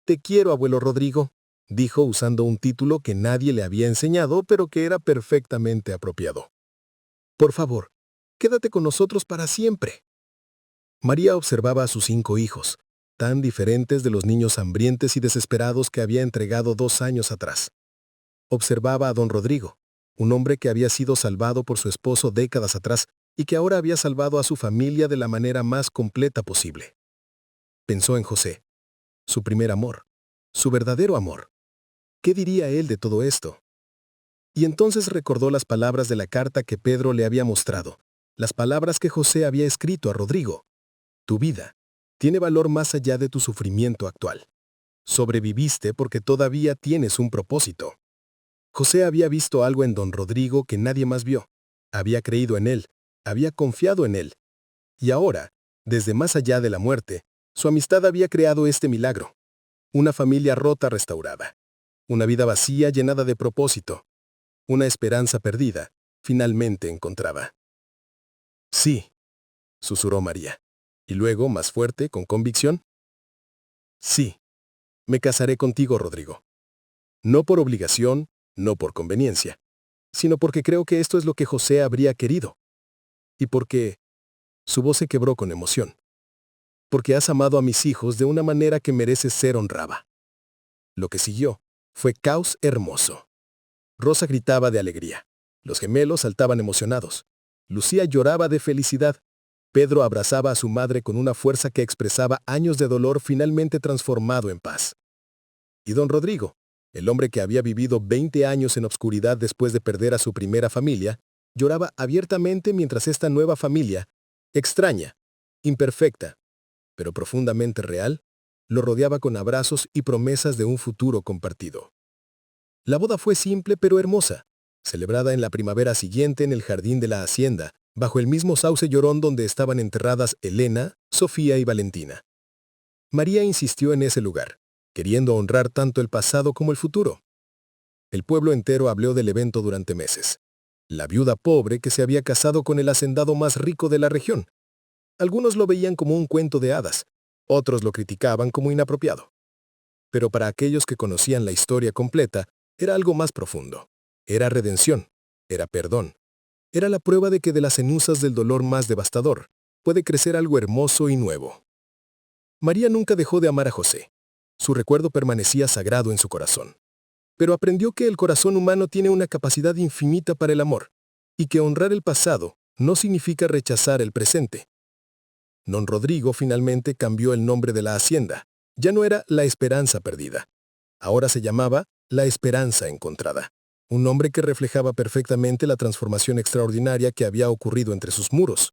Te quiero, abuelo Rodrigo, dijo usando un título que nadie le había enseñado, pero que era perfectamente apropiado. Por favor, quédate con nosotros para siempre. María observaba a sus 5 hijos, tan diferentes de los niños hambrientos y desesperados que había entregado 2 años atrás. Observaba a don Rodrigo, un hombre que había sido salvado por su esposo décadas atrás y que ahora había salvado a su familia de la manera más completa posible. Pensó en José, su primer amor, su verdadero amor. ¿Qué diría él de todo esto? Y entonces recordó las palabras de la carta que Pedro le había mostrado, las palabras que José había escrito a Rodrigo. Tu vida tiene valor más allá de tu sufrimiento actual. Sobreviviste porque todavía tienes un propósito. José había visto algo en don Rodrigo que nadie más vio. Había creído en él, había confiado en él. Y ahora, desde más allá de la muerte, su amistad había creado este milagro. Una familia rota restaurada. Una vida vacía llenada de propósito. Una esperanza perdida, finalmente encontrada. Sí, susurró María. Y luego, más fuerte, con convicción. Sí, me casaré contigo, Rodrigo. No por obligación, no por conveniencia, sino porque creo que esto es lo que José habría querido. Y porque su voz se quebró con emoción. Porque has amado a mis hijos de una manera que merece ser honrada. Lo que siguió fue caos hermoso. Rosa gritaba de alegría. Los gemelos saltaban emocionados. Lucía lloraba de felicidad. Pedro abrazaba a su madre con una fuerza que expresaba años de dolor finalmente transformado en paz. Y don Rodrigo, el hombre que había vivido 20 años en obscuridad después de perder a su primera familia, lloraba abiertamente mientras esta nueva familia, extraña, imperfecta, pero profundamente real, lo rodeaba con abrazos y promesas de un futuro compartido. La boda fue simple pero hermosa, celebrada en la primavera siguiente en el jardín de la hacienda, bajo el mismo sauce llorón donde estaban enterradas Elena, Sofía y Valentina. María insistió en ese lugar, queriendo honrar tanto el pasado como el futuro. El pueblo entero habló del evento durante meses. La viuda pobre que se había casado con el hacendado más rico de la región. Algunos lo veían como un cuento de hadas, otros lo criticaban como inapropiado. Pero para aquellos que conocían la historia completa, era algo más profundo. Era redención, era perdón. Era la prueba de que de las cenuzas del dolor más devastador puede crecer algo hermoso y nuevo. María nunca dejó de amar a José. Su recuerdo permanecía sagrado en su corazón. Pero aprendió que el corazón humano tiene una capacidad infinita para el amor, y que honrar el pasado no significa rechazar el presente. Don Rodrigo finalmente cambió el nombre de la hacienda. Ya no era La Esperanza Perdida. Ahora se llamaba La Esperanza Encontrada. Un nombre que reflejaba perfectamente la transformación extraordinaria que había ocurrido entre sus muros.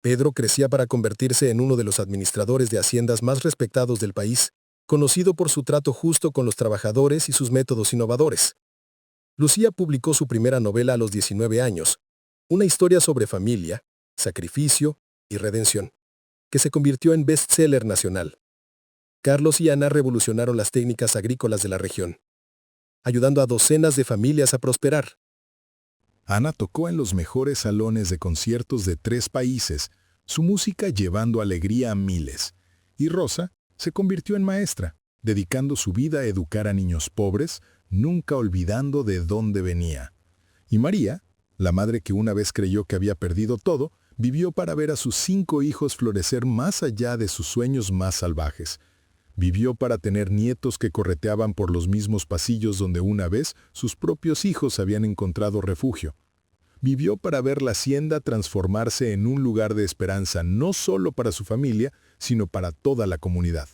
Pedro crecía para convertirse en uno de los administradores de haciendas más respetados del país, conocido por su trato justo con los trabajadores y sus métodos innovadores. Lucía publicó su primera novela a los 19 años, una historia sobre familia, sacrificio y redención, que se convirtió en bestseller nacional. Carlos y Ana revolucionaron las técnicas agrícolas de la región, ayudando a docenas de familias a prosperar. Ana tocó en los mejores salones de conciertos de 3 países, su música llevando alegría a miles. Y Rosa se convirtió en maestra, dedicando su vida a educar a niños pobres, nunca olvidando de dónde venía. Y María, la madre que una vez creyó que había perdido todo, vivió para ver a sus 5 hijos florecer más allá de sus sueños más salvajes. Vivió para tener nietos que correteaban por los mismos pasillos donde una vez sus propios hijos habían encontrado refugio. Vivió para ver la hacienda transformarse en un lugar de esperanza no solo para su familia, sino para toda la comunidad.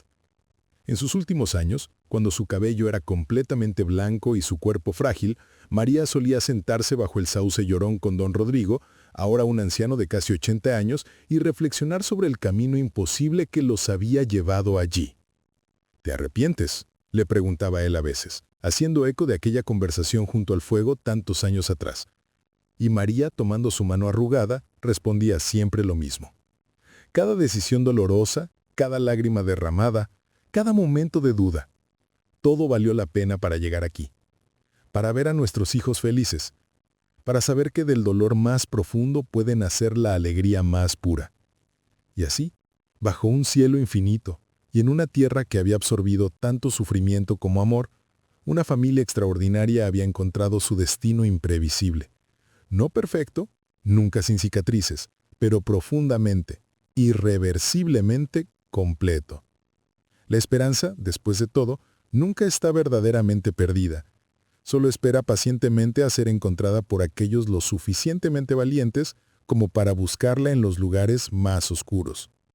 En sus últimos años, cuando su cabello era completamente blanco y su cuerpo frágil, María solía sentarse bajo el sauce llorón con don Rodrigo, ahora un anciano de casi 80 años, y reflexionar sobre el camino imposible que los había llevado allí. ¿Te arrepientes?, le preguntaba él a veces, haciendo eco de aquella conversación junto al fuego tantos años atrás. Y María, tomando su mano arrugada, respondía siempre lo mismo. Cada decisión dolorosa, cada lágrima derramada, cada momento de duda, todo valió la pena para llegar aquí, para ver a nuestros hijos felices, para saber que del dolor más profundo puede nacer la alegría más pura. Y así, bajo un cielo infinito y en una tierra que había absorbido tanto sufrimiento como amor, una familia extraordinaria había encontrado su destino imprevisible. No perfecto, nunca sin cicatrices, pero profundamente, irreversiblemente completo. La esperanza, después de todo, nunca está verdaderamente perdida. Solo espera pacientemente a ser encontrada por aquellos lo suficientemente valientes como para buscarla en los lugares más oscuros.